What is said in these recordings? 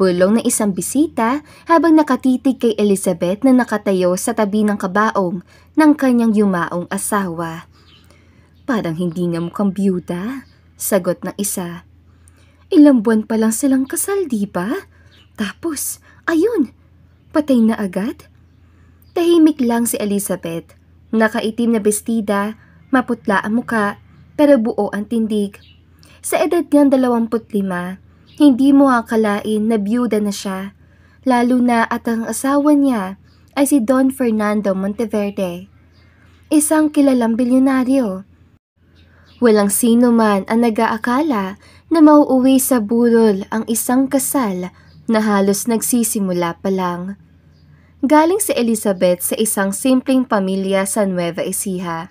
Bulong ng isang bisita habang nakatitig kay Elizabeth na nakatayo sa tabi ng kabaong ng kanyang yumaong asawa. Parang hindi nga mukhang byuda, sagot ng isa. Ilang buwan pa lang silang kasal, di ba? Tapos, ayun, patay na agad? Tahimik lang si Elizabeth, nakaitim na bestida, maputla ang muka, pero buo ang tindig. Sa edad niyang 25, hindi mo akalain na byuda na siya, lalo na at ang asawa niya ay si Don Fernando Monteverde, isang kilalang bilyonaryo. Walang sino man ang nag-aakala na mauuwi sa burol ang isang kasal na halos nagsisimula pa lang. Galing si Elizabeth sa isang simpleng pamilya sa Nueva Ecija.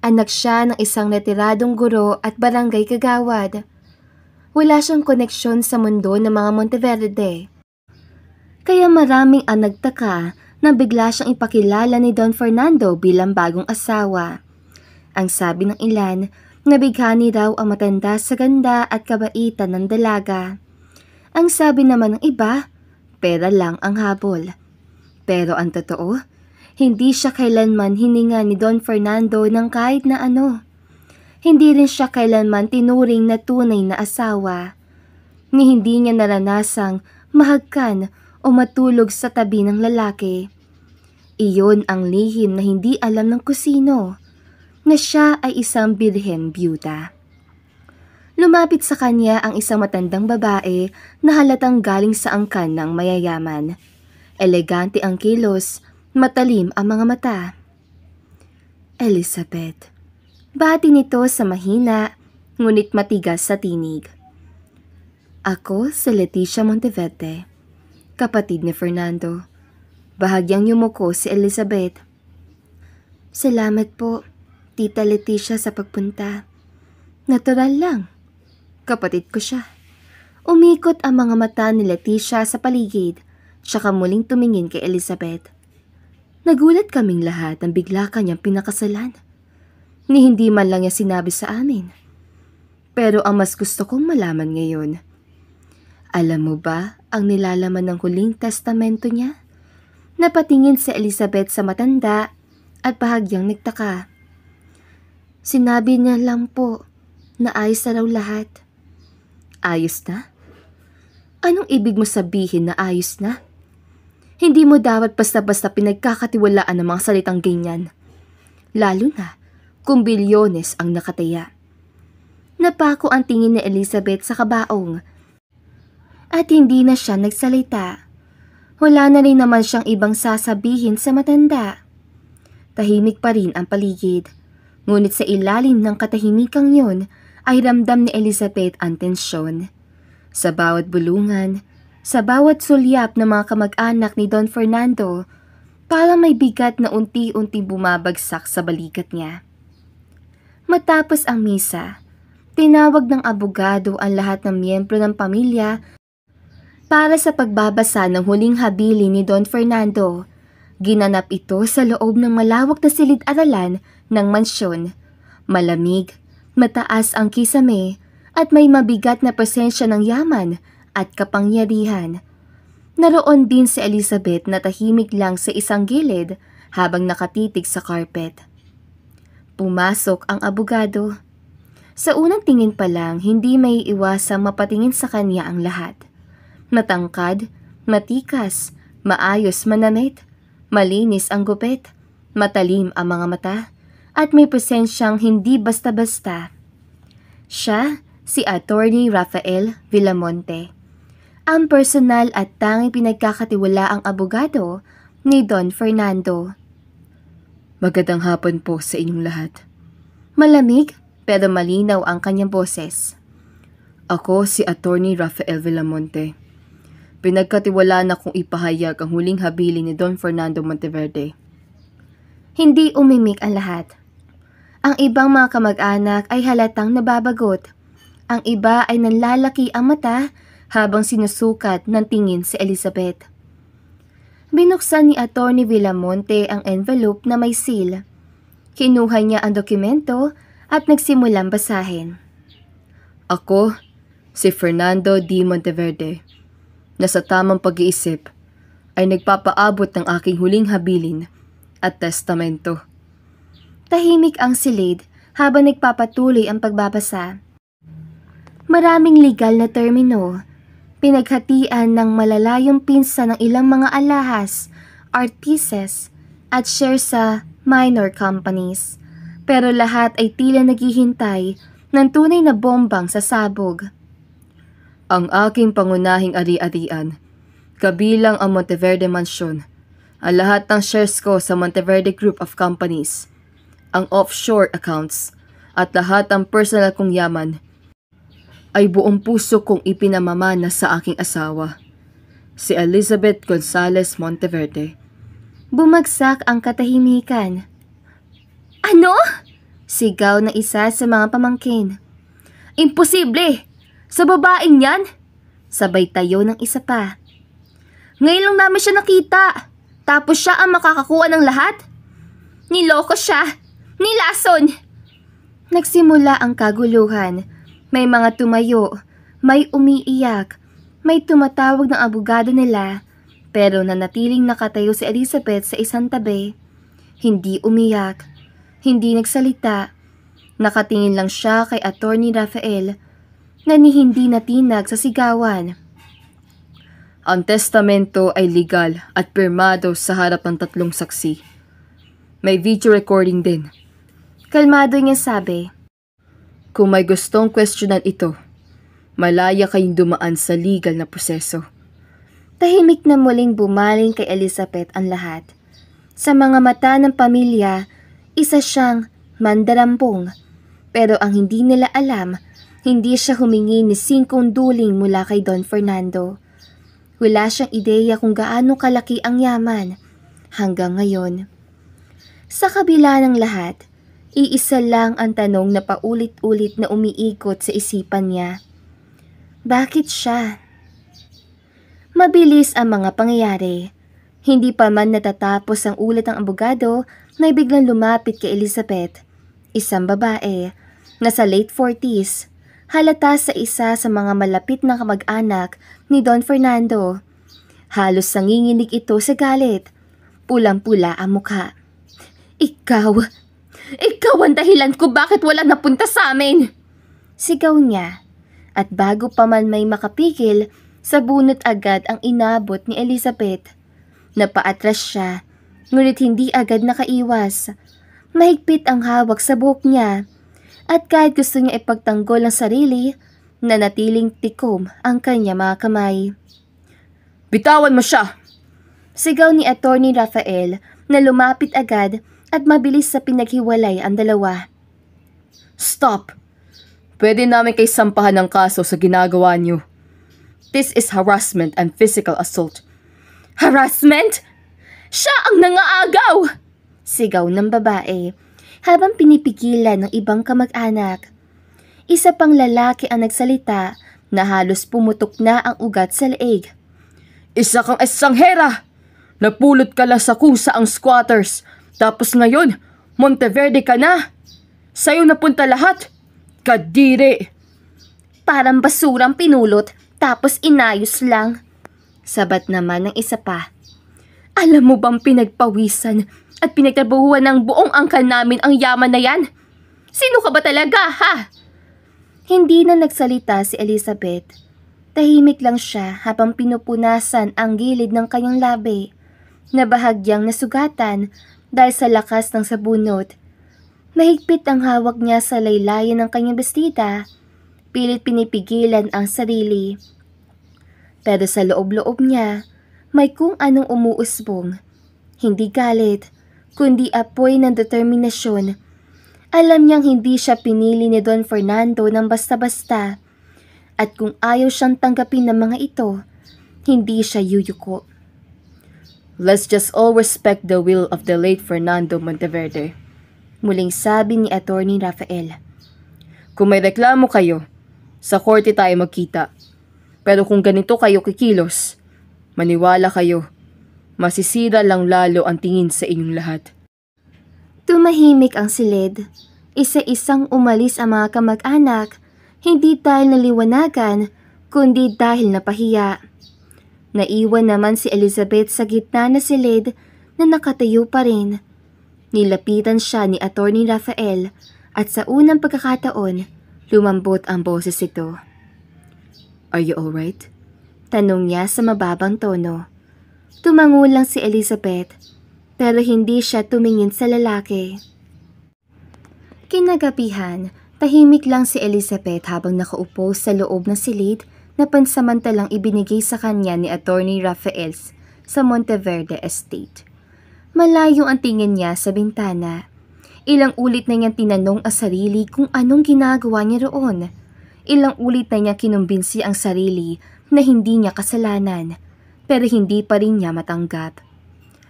Anak siya ng isang retiradong guro at barangay kagawad. Wala siyang koneksyon sa mundo ng mga Monteverde. Kaya maraming ang nagtaka na bigla siyang ipakilala ni Don Fernando bilang bagong asawa. Ang sabi ng ilan, nabighani raw ang matanda sa ganda at kabaitan ng dalaga. Ang sabi naman ng iba, pera lang ang habol. Pero ang totoo, hindi siya kailanman hininga ni Don Fernando ng kahit na ano. Hindi rin siya kailanman tinuring na tunay na asawa. Ni hindi niya naranasang mahagkan o matulog sa tabi ng lalaki. Iyon ang lihim na hindi alam ng kusino, na siya ay isang birhen byuda. Lumapit sa kanya ang isang matandang babae na halatang galing sa angkan ng mayayaman. Elegante ang kilos, matalim ang mga mata. Elizabeth. Bati nito sa mahina, ngunit matigas sa tinig. Ako si Leticia Monteverde, kapatid ni Fernando. Bahagyang yumuko si Elizabeth. Salamat po, Tita Leticia, sa pagpunta. Natural lang. Kapatid ko siya. Umikot ang mga mata ni Leticia sa paligid, tsaka muling tumingin kay Elizabeth. Nagulat kaming lahat nang bigla kanyang pinakasalan. Ni hindi man lang niya sinabi sa amin. Pero ang mas gusto kong malaman ngayon, alam mo ba ang nilalaman ng huling testamento niya? Napatingin si Elizabeth sa matanda at bahagyang nagtaka. Sinabi niya lang po na ayos na raw lahat. Ayos na? Anong ibig mo sabihin na ayos na? Hindi mo dapat basta-basta pinagkakatiwalaan ng mga salitang ganyan. Lalo na kung bilyones ang nakataya. Napako ang tingin ni Elizabeth sa kabaong. At hindi na siya nagsalita. Wala na rin naman siyang ibang sasabihin sa matanda. Tahimik pa rin ang paligid. Ngunit sa ilalim ng katahimikang yun ay ramdam ni Elizabeth ang tensyon. Sa bawat bulungan, sa bawat sulyap ng mga kamag-anak ni Don Fernando, parang may bigat na unti-unting bumabagsak sa balikat niya. Matapos ang misa, tinawag ng abogado ang lahat ng miyembro ng pamilya para sa pagbabasa ng huling habili ni Don Fernando. Ginanap ito sa loob ng malawak na silid-aralan ng mansyon. Malamig, mataas ang kisame at may mabigat na presensya ng yaman at kapangyarihan. Naroon din si Elizabeth na tahimik lang sa isang gilid habang nakatitig sa carpet. Pumasok ang abogado. Sa unang tingin pa lang, hindi may iwasang mapatingin sa kanya ang lahat. Matangkad, matikas, maayos manamit, malinis ang gupit, matalim ang mga mata, at may presensyang hindi basta-basta. Siya, si Attorney Rafael Villamonte, ang personal at tanging pinagkakatiwalaang abogado ni Don Fernando. Magandang hapon po sa inyong lahat. Malamig pero malinaw ang kanyang boses. Ako si Attorney Rafael Villamonte. Pinagkatiwalaan akong ipahayag ang huling habili ni Don Fernando Monteverde. Hindi umimik ang lahat. Ang ibang mga kamag-anak ay halatang nababagot. Ang iba ay nanlalaki ang mata habang sinusukat ng tingin si Elizabeth. Binuksan ni Attorney Villamonte ang envelope na may seal. Kinuha niya ang dokumento at nagsimulang basahin. Ako, si Fernando D. Monteverde. na sa tamang pag-iisip ay nagpapaabot ng aking huling habilin at testamento. Tahimik ang silid habang nagpapatuloy ang pagbabasa. Maraming legal na termino, pinaghatian ng malalayong pinsa ng ilang mga alahas, artises, at share sa minor companies. Pero lahat ay tila naghihintay ng tunay na bombang sasabog. Ang aking pangunahing ari-arian, kabilang ang Monteverde Mansion, ang lahat ng shares ko sa Monteverde Group of Companies, ang offshore accounts, at lahat ng personal kong yaman, ay buong puso kong ipinamamana sa aking asawa, si Elizabeth Gonzalez Monteverde. Bumagsak ang katahimikan. Ano? Sigaw ng isa sa mga pamangkin. Imposible! Sa babaeng yan? Sabay tayo ng isa pa. Ngayon lang namin siya nakita. Tapos siya ang makakakuha ng lahat? Niloko siya! Nilason! Nagsimula ang kaguluhan. May mga tumayo, may umiiyak, may tumatawag ng abogado nila, pero nanatiling nakatayo si Elizabeth sa isang tabi. Hindi umiyak, hindi nagsalita. Nakatingin lang siya kay Attorney Rafael na hindi natinag sa sigawan. Ang testamento ay legal at pirmado sa harap ng 3 saksi. May video recording din. Kalmado niya sabi, kung may gustong questionan ito, malaya kayong dumaan sa legal na proseso. Tahimik na muling bumaling kay Elizabeth ang lahat. Sa mga mata ng pamilya, isa siyang mandarambong. Pero ang hindi nila alam, hindi siya humingi ni 5 duling mula kay Don Fernando. Wala siyang ideya kung gaano kalaki ang yaman hanggang ngayon. Sa kabila ng lahat, iisa lang ang tanong na paulit-ulit na umiikot sa isipan niya. Bakit siya? Mabilis ang mga pangyayari. Hindi pa man natatapos ang ulat ng abogado na biglang lumapit kay Elizabeth, isang babae, nasa late 40s, halata sa isa sa mga malapit na kamag-anak ni Don Fernando. Halos nanginginig ito sa galit. Pulang-pula ang mukha. Ikaw ang dahilan ko bakit walang napunta sa amin! Sigaw niya. At bago pa man may makapigil, sabunot agad ang inabot ni Elizabeth. Napaatras siya, ngunit hindi agad nakaiwas. Mahigpit ang hawak sa buhok niya. At kahit gusto niya ipagtanggol ang sarili, nanatiling tikom ang kanya mga kamay. Bitawan mo siya! Sigaw ni Attorney Rafael na lumapit agad at mabilis sa pinaghiwalay ang dalawa. Stop! Pwede namin kayo sampahan ng kaso sa ginagawa niyo. This is harassment and physical assault. Harassment? Siya ang nangaagaw! Sigaw ng babae habang pinipigilan ng ibang kamag-anak. Isa pang lalaki ang nagsalita na halos pumutok na ang ugat sa leeg. Isa kang estranghera! Napulot ka lang sa kusa ang squatters, tapos ngayon, Monteverde ka na! Sa'yo napunta lahat! Kadiri! Parang basurang pinulot, tapos inayos lang. Sabat naman ng isa pa. Alam mo bang pinagpawisan at pinagtrabahuan ng buong angkan namin ang yaman na yan? Sino ka ba talaga, ha? Hindi na nagsalita si Elizabeth. Tahimik lang siya habang pinupunasan ang gilid ng kanyang labi na bahagyang nasugatan dahil sa lakas ng sabunot. Mahigpit ang hawak niya sa laylayan ng kanyang bestida. Pilit pinipigilan ang sarili. Pero sa loob-loob niya, may kung anong umuusbong. Hindi galit, kundi apoy ng determinasyon. Alam niyang hindi siya pinili ni Don Fernando ng basta-basta. At kung ayaw siyang tanggapin ng mga ito, hindi siya yuyuko. Let's just all respect the will of the late Fernando Monteverde. Muling sabi ni Attorney Rafael. Kung may reklamo kayo, sa korte tayo magkita. Pero kung ganito kayo kikilos, maniwala kayo, masisira lang lalo ang tingin sa inyong lahat. Tumahimik ang silid. Isa-isang umalis ang mga kamag-anak, hindi dahil naliwanagan, kundi dahil napahiya. Naiwan naman si Elizabeth sa gitna na silid na nakatayo pa rin. Nilapitan siya ni Attorney Rafael at sa unang pagkakataon, lumambot ang boses ito. "Are you alright?" Tanong niya sa mababang tono. Tumango lang si Elizabeth, pero hindi siya tumingin sa lalaki. Kinagabihan, tahimik lang si Elizabeth habang nakaupo sa loob ng silid na pansamantalang ibinigay sa kanya ni Attorney Rafael sa Monteverde Estate. Malayo ang tingin niya sa bintana. Ilang ulit na niyang tinanong ang sarili kung anong ginagawa niya roon. Ilang ulit na niya kinumbinsi ang sarili na hindi niya kasalanan, pero hindi pa rin niya matanggap.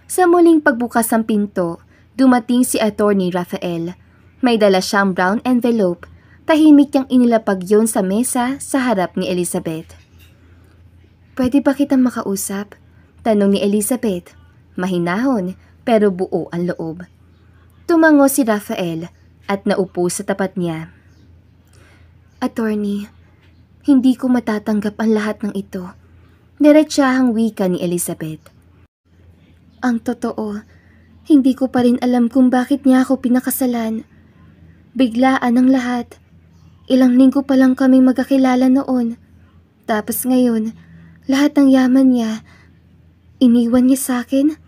Sa muling pagbukas ng pinto, dumating si Attorney Rafael. May dala siyang brown envelope. Tahimik niyang inilapag yon sa mesa sa harap ni Elizabeth. "Pwede ba kitang makausap?" Tanong ni Elizabeth. Mahinahon pero buo ang loob. Tumango si Rafael at naupo sa tapat niya. "Attorney, hindi ko matatanggap ang lahat ng ito." Diretsahang wika ni Elizabeth. "Ang totoo, hindi ko pa rin alam kung bakit niya ako pinakasalan. Biglaan ang lahat. Ilang linggo pa lang kaming magkakilala noon. Tapos ngayon, lahat ng yaman niya, iniwan niya sa akin."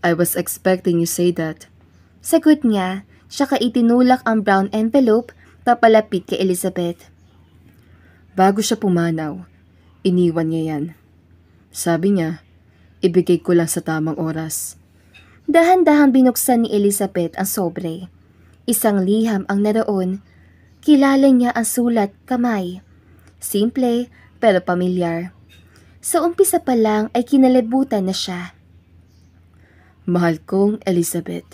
"I was expecting you say that." Sagot niya, saka itinulak ang brown envelope papalapit kay Elizabeth. "Bago siya pumanaw, iniwan niya yan. Sabi niya, ibigay ko lang sa tamang oras." Dahan-dahang binuksan ni Elizabeth ang sobre. Isang liham ang naroon. Kilala niya ang sulat kamay. Simple pero pamilyar. Sa umpisa pa lang ay kinalibutan na siya. "Mahal kong Elizabeth,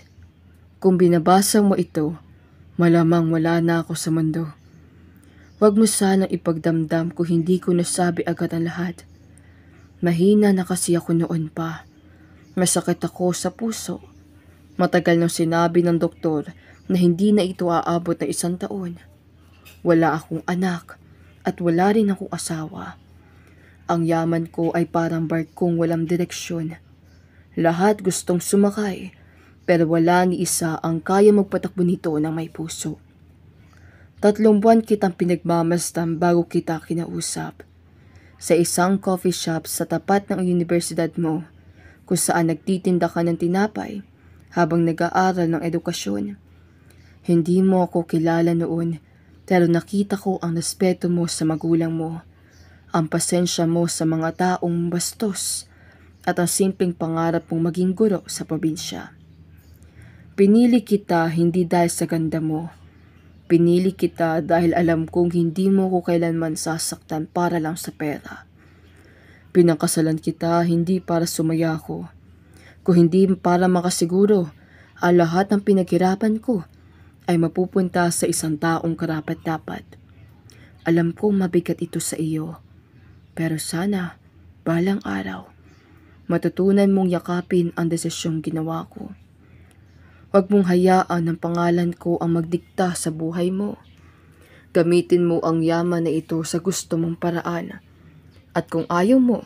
kung binabasa mo ito, malamang wala na ako sa mundo. Huwag mo sanang ipagdamdam kung hindi ko nasabi agad ang lahat. Mahina na kasi ako noon pa. Masakit ako sa puso. Matagal nang sinabi ng doktor na hindi na ito aabot ng 1 taon. Wala akong anak at wala rin akong asawa. Ang yaman ko ay parang barkong walang direksyon. Lahat gustong sumakay, pero wala ni isa ang kaya magpatakbo nito ng may puso. 3 buwan kitang pinagmamasdan bago kita kinausap. Sa isang coffee shop sa tapat ng universidad mo, kung saan nagtitinda ka ng tinapay habang nag-aaral ng edukasyon. Hindi mo ako kilala noon, pero nakita ko ang respeto mo sa magulang mo, ang pasensya mo sa mga taong bastos, at ang simpleng pangarap mong maging guro sa probinsya. Pinili kita hindi dahil sa ganda mo. Pinili kita dahil alam kong hindi mo ko kailanman sasaktan para lang sa pera. Pinakasalan kita hindi para sumaya ko, kung hindi para makasiguro ang lahat ng pinaghirapan ko ay mapupunta sa isang taong karapat-dapat. Alam kong mabigat ito sa iyo, pero sana, balang araw, matutunan mong yakapin ang desisyong ginawa ko. Huwag mong hayaan ng pangalan ko ang magdikta sa buhay mo. Gamitin mo ang yaman na ito sa gusto mong paraan. At kung ayaw mo,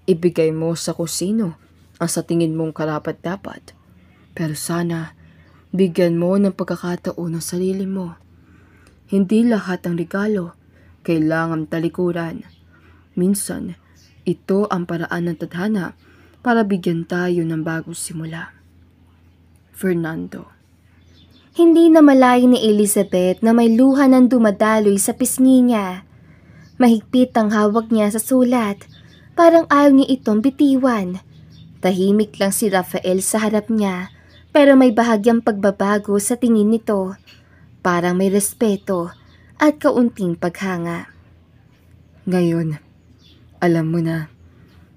ibigay mo sa kusino ang sa tingin mong karapat-dapat. Pero sana, bigyan mo ng pagkakataon ng sarili mo. Hindi lahat ng regalo kailangang talikuran. Minsan, ito ang paraan ng tadhana para bigyan tayo ng bagong simula. Fernando. Hindi na malayo ni Elizabeth na may luha ng dumadaloy sa pisngi niya. Mahigpit ang hawak niya sa sulat, parang ayaw niya itong bitiwan. Tahimik lang si Rafael sa harap niya, pero may bahagyang pagbabago sa tingin nito. Parang may respeto at kaunting paghanga. Ngayon, alam mo na.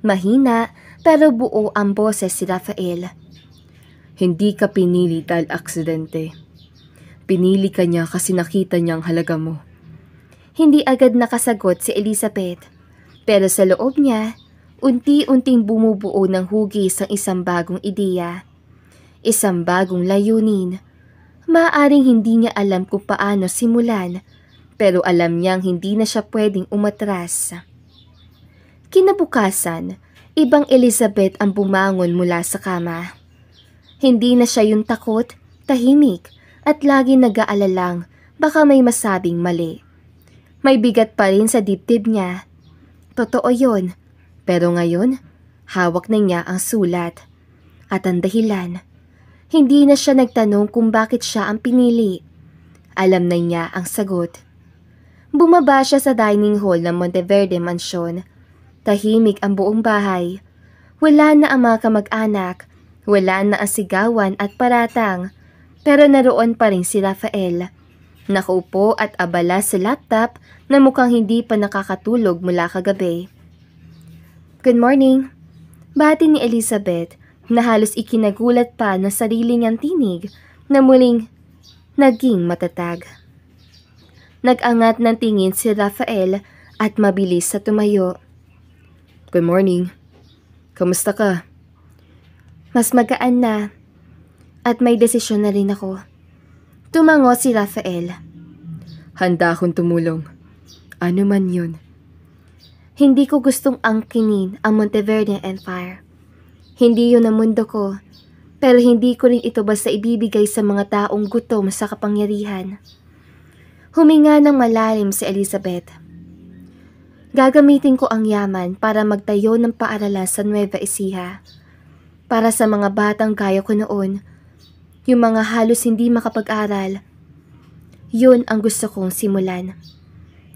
Mahina pero buo ang boses si Rafael. Hindi ka pinili dahil aksidente. Pinili ka niya kasi nakita niya ang halaga mo. Hindi agad nakasagot si Elizabeth, pero sa loob niya, unti-unting bumubuo ng hugis ang isang bagong ideya. Isang bagong layunin. Maaaring hindi niya alam kung paano simulan, pero alam niyang hindi na siya pwedeng umatras. Kinabukasan, ibang Elizabeth ang bumangon mula sa kama. Hindi na siya yung takot, tahimik, at lagi nag-aalalang baka may masabing mali. May bigat pa rin sa dibdib niya. Totoo yun, pero ngayon, hawak na niya ang sulat. At ang dahilan, hindi na siya nagtanong kung bakit siya ang pinili. Alam na niya ang sagot. Bumaba siya sa dining hall ng Monteverde Mansion. Tahimik ang buong bahay. Wala na ang mga kamag-anak, wala na ang sigawan at paratang, pero naroon pa rin si Rafael. Nakaupo at abala sa laptop na mukhang hindi pa nakakatulog mula kagabi. Good morning. Bati ni Elizabeth na halos ikinagulat pa ng sarili niyang tinig na muling naging matatag. Nag-angat ng tingin si Rafael at mabilis sa tumayo. Good morning. Kamusta ka? Mas magaan na at may desisyon na rin ako. Tumango si Rafael. Handa akong tumulong. Ano man yun. Hindi ko gustong angkinin ang Monteverde Empire. Hindi yun ang mundo ko, pero hindi ko rin ito basta ibibigay sa mga taong gutom sa kapangyarihan. Huminga ng malalim si Elizabeth. Gagamitin ko ang yaman para magtayo ng paaralan sa Nueva Ecija. Para sa mga batang gaya ko noon, yung mga halos hindi makapag-aral. Yun ang gusto kong simulan.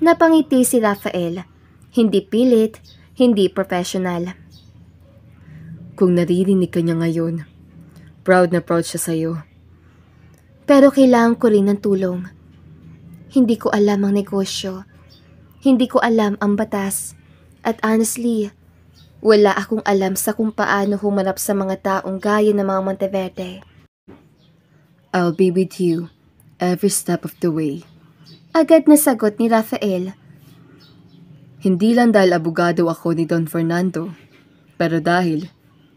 Napangiti si Rafael. Hindi pilit, hindi professional. Kung naririnig ka niya ngayon, proud na proud siya sa'yo. Pero kailangan ko rin ng tulong. Hindi ko alam ang negosyo. Hindi ko alam ang batas. At honestly, wala akong alam sa kung paano humarap sa mga taong gaya ng mga Monteverde. I'll be with you every step of the way. Agad na sagot ni Rafael. Hindi lang dahil abogado ako ni Don Fernando, pero dahil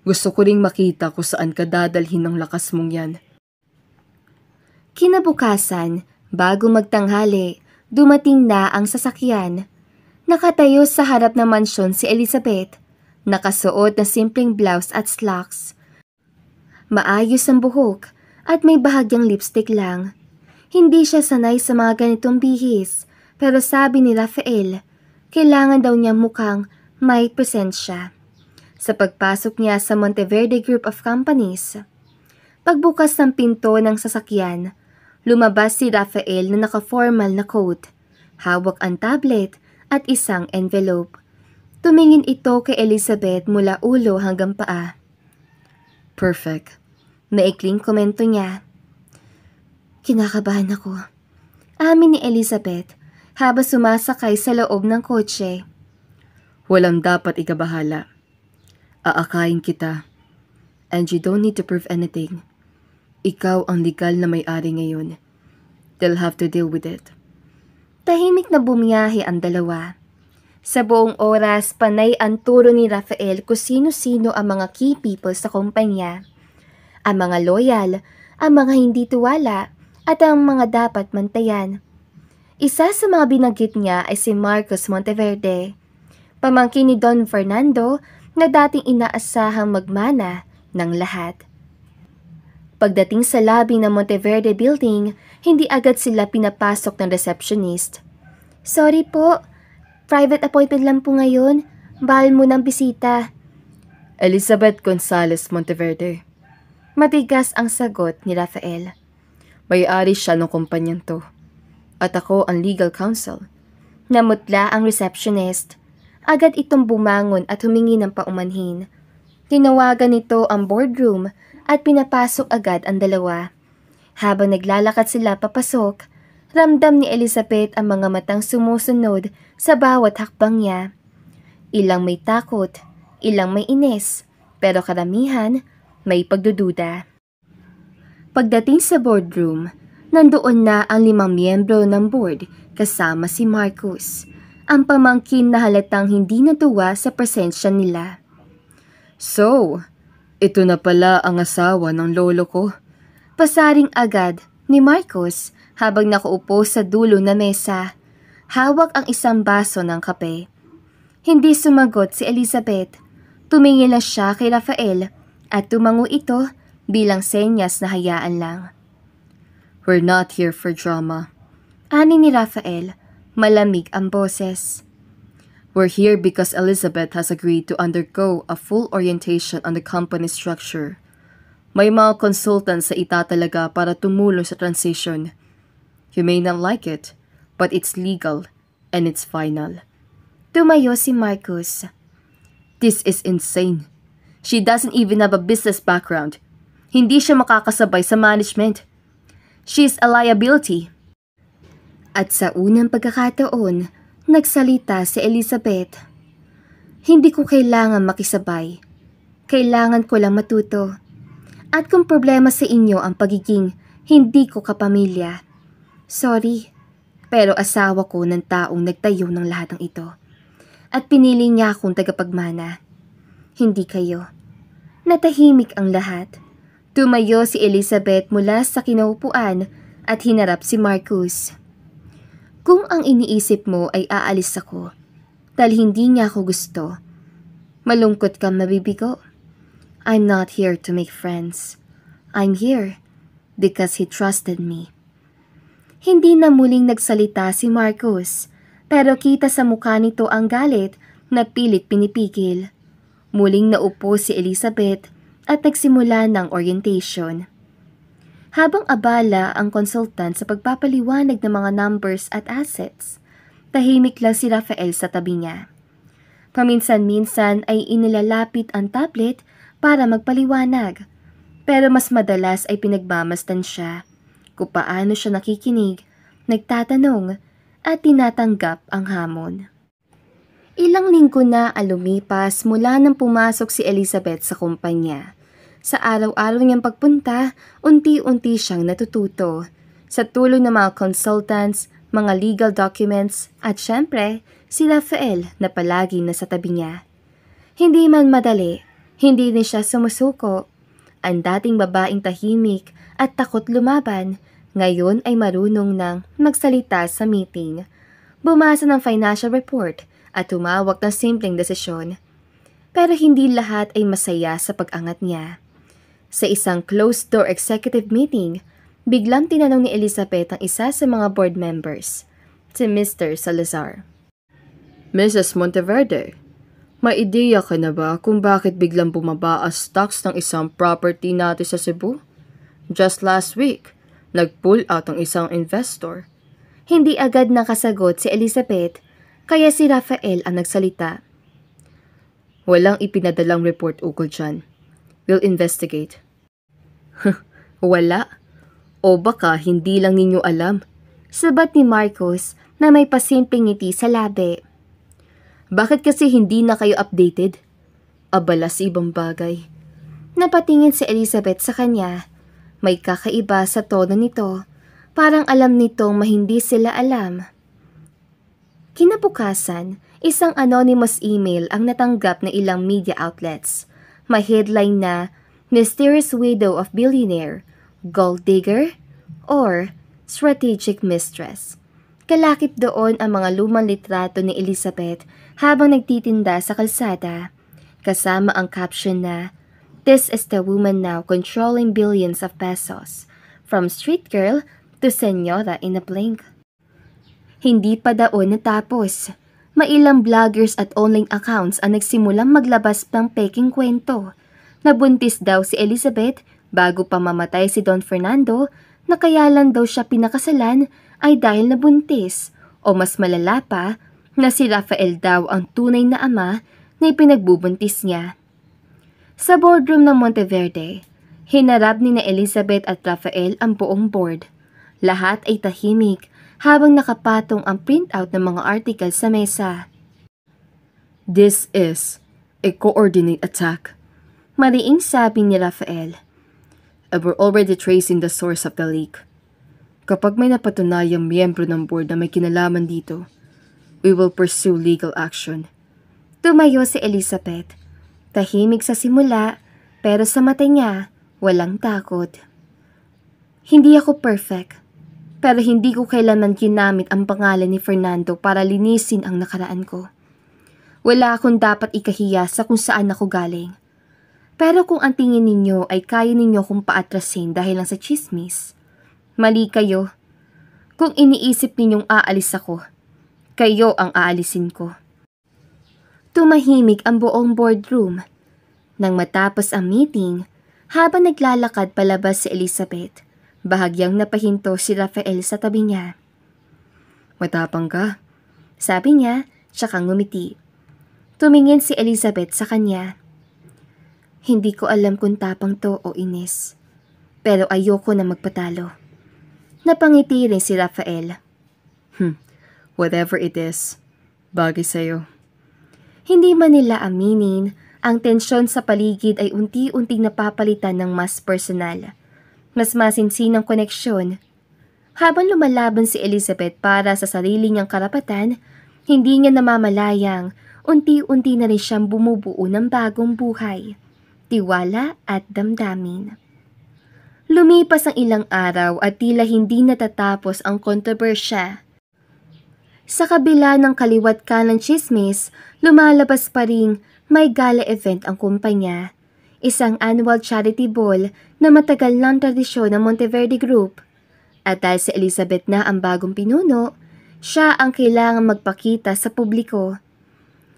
gusto ko ring makita kung saan ka dadalhin ng lakas mong yan. Kinabukasan, bago magtanghali, dumating na ang sasakyan. Nakatayo sa harap ng mansyon si Elizabeth, nakasuot na simpleng blouse at slacks. Maayos ang buhok at may bahagyang lipstick lang. Hindi siya sanay sa mga ganitong bihis, pero sabi ni Rafael, kailangan daw niya mukhang may presensya. Sa pagpasok niya sa Monteverde Group of Companies, pagbukas ng pinto ng sasakyan, lumabas si Rafael na naka-formal na coat, hawak ang tablet at isang envelope. Tumingin ito kay Elizabeth mula ulo hanggang paa. Perfect. Maikling komento niya. Kinakabahan ako. Amin ni Elizabeth habang sumasakay sa loob ng kotse. Walang dapat ikabahala. Aakayin kita. And you don't need to prove anything. Ikaw ang legal na may-ari ngayon. They'll have to deal with it. Tahimik na bumiyahe ang dalawa. Sa buong oras, panay ang turo ni Rafael kung sino-sino ang mga key people sa kumpanya. Ang mga loyal, ang mga hindi tuwala, at ang mga dapat mantayan. Isa sa mga binanggit niya ay si Marcos Monteverde, pamangkin ni Don Fernando na dating inaasahang magmana ng lahat. Pagdating sa lobby ng Monteverde Building, hindi agad sila pinapasok ng receptionist. Sorry po, private appointment lang po ngayon. Bahal mo ng bisita. Elizabeth Gonzalez Monteverde. Matigas ang sagot ni Rafael. May-ari siya ng kumpanyang to. At ako ang legal counsel. Namutla ang receptionist. Agad itong bumangon at humingi ng paumanhin. Tinawagan nito ang boardroom at pinapasok agad ang dalawa. Habang naglalakad sila papasok, ramdam ni Elizabeth ang mga matang sumusunod sa bawat hakbang niya. Ilang may takot, ilang may inis, pero karamihan may pagdududa. Pagdating sa boardroom, nandoon na ang 5 miyembro ng board kasama si Marcos, ang pamangkin na halatang hindi natuwa sa presensya nila. So, ito na pala ang asawa ng lolo ko. Pasaring agad ni Marcos habang nakaupo sa dulo na mesa. Hawak ang isang baso ng kape. Hindi sumagot si Elizabeth. Tumingin lang siya kay Rafael at tumango ito bilang senyas na hayaan lang. We're not here for drama. Ani ni Rafael, malamig ang boses. We're here because Elizabeth has agreed to undergo a full orientation on the company structure. May mga consultants sa itatalaga para tumulong sa transition. You may not like it, but it's legal and it's final. Tumayo si Marcus. This is insane. She doesn't even have a business background. Hindi siya makakasabay sa management. She's a liability. At sa unang pagkakataon, nagsalita si Elizabeth. Hindi ko kailangan makisabay. Kailangan ko lang matuto. At kung problema sa inyo ang pagiging hindi ko kapamilya, sorry, pero asawa ko ng taong nagtayo ng lahat ng ito. At pinili niya akong tagapagmana. Hindi kayo. Natahimik ang lahat. Tumayo si Elizabeth mula sa kinaupuan at hinarap si Marcus. Kung ang iniisip mo ay aalis ako, dahil hindi niya ako gusto, malungkot kang mabibigo. I'm not here to make friends. I'm here because he trusted me. Hindi na muling nagsalita si Marcus, pero kita sa mukha nito ang galit na pilit pinipigil. Muling naupo si Elizabeth at nagsimula ng orientation. Habang abala ang consultant sa pagpapaliwanag ng mga numbers at assets, tahimik lang si Rafael sa tabi niya. Paminsan-minsan ay inilalapit ang tablet para magpaliwanag, pero mas madalas ay pinagmamasdan siya kung paano siya nakikinig, nagtatanong at tinatanggap ang hamon. Ilang linggo na ang lumipas mula nang pumasok si Elizabeth sa kumpanya. Sa araw-araw niyang pagpunta, unti-unti siyang natututo. Sa tulong ng mga consultants, mga legal documents, at syempre, si Rafael na palagi nasa tabi niya. Hindi man madali, hindi din siya sumusuko. Ang dating babaeng tahimik at takot lumaban, ngayon ay marunong nang magsalita sa meeting. Bumasa ng financial report at tumawag ng simpleng desisyon. Pero hindi lahat ay masaya sa pag-angat niya. Sa isang closed-door executive meeting, biglang tinanong ni Elizabeth ang isa sa mga board members, si Mr. Salazar. Mrs. Monteverde, may ideya ka na ba kung bakit biglang bumaba ang stocks ng isang property natin sa Cebu? Just last week, nag-pull out ang isang investor. Hindi agad nakasagot si Elizabeth, kaya si Rafael ang nagsalita. Walang ipinadalang report ukol dyan. We'll investigate. Wala. O baka hindi lang ninyo alam. Sabat ni Marcos na may pasimpleng ngiti sa labi. Bakit kasi hindi na kayo updated? Abala sa ibang bagay. Napatingin si Elizabeth sa kanya. May kakaiba sa tono nito. Parang alam nitong mahindi sila alam. Kinabukasan, isang anonymous email ang natanggap ng ilang media outlets. May headline na Mysterious Widow of Billionaire, Gold Digger, or Strategic Mistress. Kalakip doon ang mga lumang litrato ni Elizabeth habang nagtitinda sa kalsada, kasama ang caption na This is the woman now controlling billions of pesos, from street girl to senyora in a blink. Hindi pa daon natapos. Mailang vloggers at online accounts ang nagsimulang maglabas ng peking kwento. Nabuntis daw si Elizabeth bago pa mamatay si Don Fernando, na kaya lang daw siya pinakasalan ay dahil nabuntis, o mas malala pa, na si Rafael daw ang tunay na ama na ipinagbubuntis niya. Sa boardroom ng Monteverde, hinarap ni na Elizabeth at Rafael ang buong board. Lahat ay tahimik habang nakapatong ang printout ng mga article sa mesa. This is a coordinate attack. Mariing sabi ni Rafael. We're already tracing the source of the leak. Kapag may napatunayang miyembro ng board na may kinalaman dito, we will pursue legal action. Tumayo si Elizabeth. Tahimik sa simula, pero sa mata niya, walang takot. Hindi ako perfect, pero hindi ko kailanman ginamit ang pangalan ni Fernando para linisin ang nakaraan ko. Wala akong dapat ikahiya sa kung saan ako galing. Pero kung ang tingin ninyo ay kaya ninyo kong paatrasin dahil lang sa chismis, mali kayo. Kung iniisip ninyong aalis ako, kayo ang aalisin ko. Tumahimik ang buong boardroom. Nang matapos ang meeting, habang naglalakad palabas si Elizabeth, bahagyang napahinto si Rafael sa tabi niya. Matapang ka. Sabi niya, tsaka ngumiti. Tumingin si Elizabeth sa kanya. Hindi ko alam kung tapang to o inis, pero ayoko na magpatalo. Napangiti rin si Rafael. Whatever it is, bagay sa'yo. Hindi man nila aminin, ang tensyon sa paligid ay unti-unting napapalitan ng mas personal. Mas masinsinang koneksyon. Habang lumalaban si Elizabeth para sa sarili niyang karapatan, hindi niya namamalayang unti-unti na rin siyang bumubuo ng bagong buhay, tiwala at damdamin. Lumipas ang ilang araw at tila hindi natatapos ang kontrobersya. Sa kabila ng kaliwat kanang chismis, lumalabas pa ring may gala event ang kumpanya, isang annual charity ball na matagal ng tradisyon ng Monteverde Group. At dahil si Elizabeth na ang bagong pinuno, siya ang kailangang magpakita sa publiko.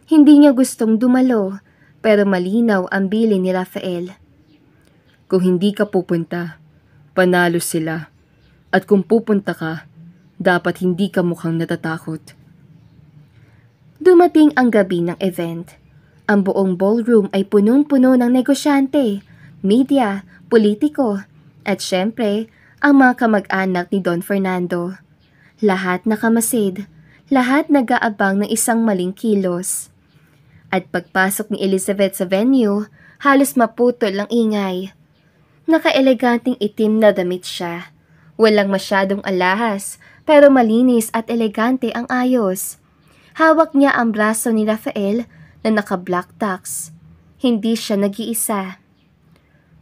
Hindi niya gustong dumalo, pero malinaw ang bilin ni Rafael. Kung hindi ka pupunta, panalo sila. At kung pupunta ka, dapat hindi ka mukhang natatakot. Dumating ang gabi ng event. Ang buong ballroom ay punong-puno ng negosyante, media, politiko, at syempre, ang mga kamag-anak ni Don Fernando. Lahat nakamasid, lahat nag-aabang ng isang maling kilos. At pagpasok ni Elizabeth sa venue, halos maputol ang ingay. Naka-eleganting itim na damit siya. Walang masyadong alahas, pero malinis at elegante ang ayos. Hawak niya ang braso ni Rafael na naka-black tux. Hindi siya nag-iisa.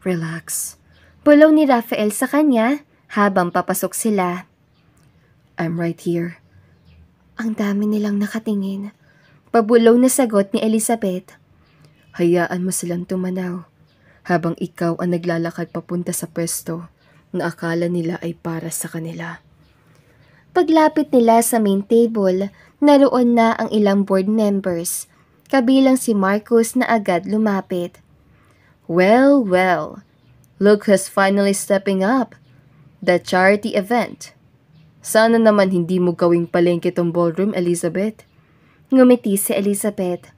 Relax. Bulong ni Rafael sa kanya habang papasok sila. I'm right here. Ang dami nilang nakatingin. Pabulong na sagot ni Elizabeth. Hayaan mo silang tumanaw habang ikaw ang naglalakad papunta sa pwesto na akala nila ay para sa kanila. Paglapit nila sa main table, naroon na ang ilang board members, kabilang si Marcus na agad lumapit. Well, look who's finally stepping up. The charity event. Sana naman hindi mo gawing palengke tong ballroom, Elizabeth. Ngumiti si Elizabeth.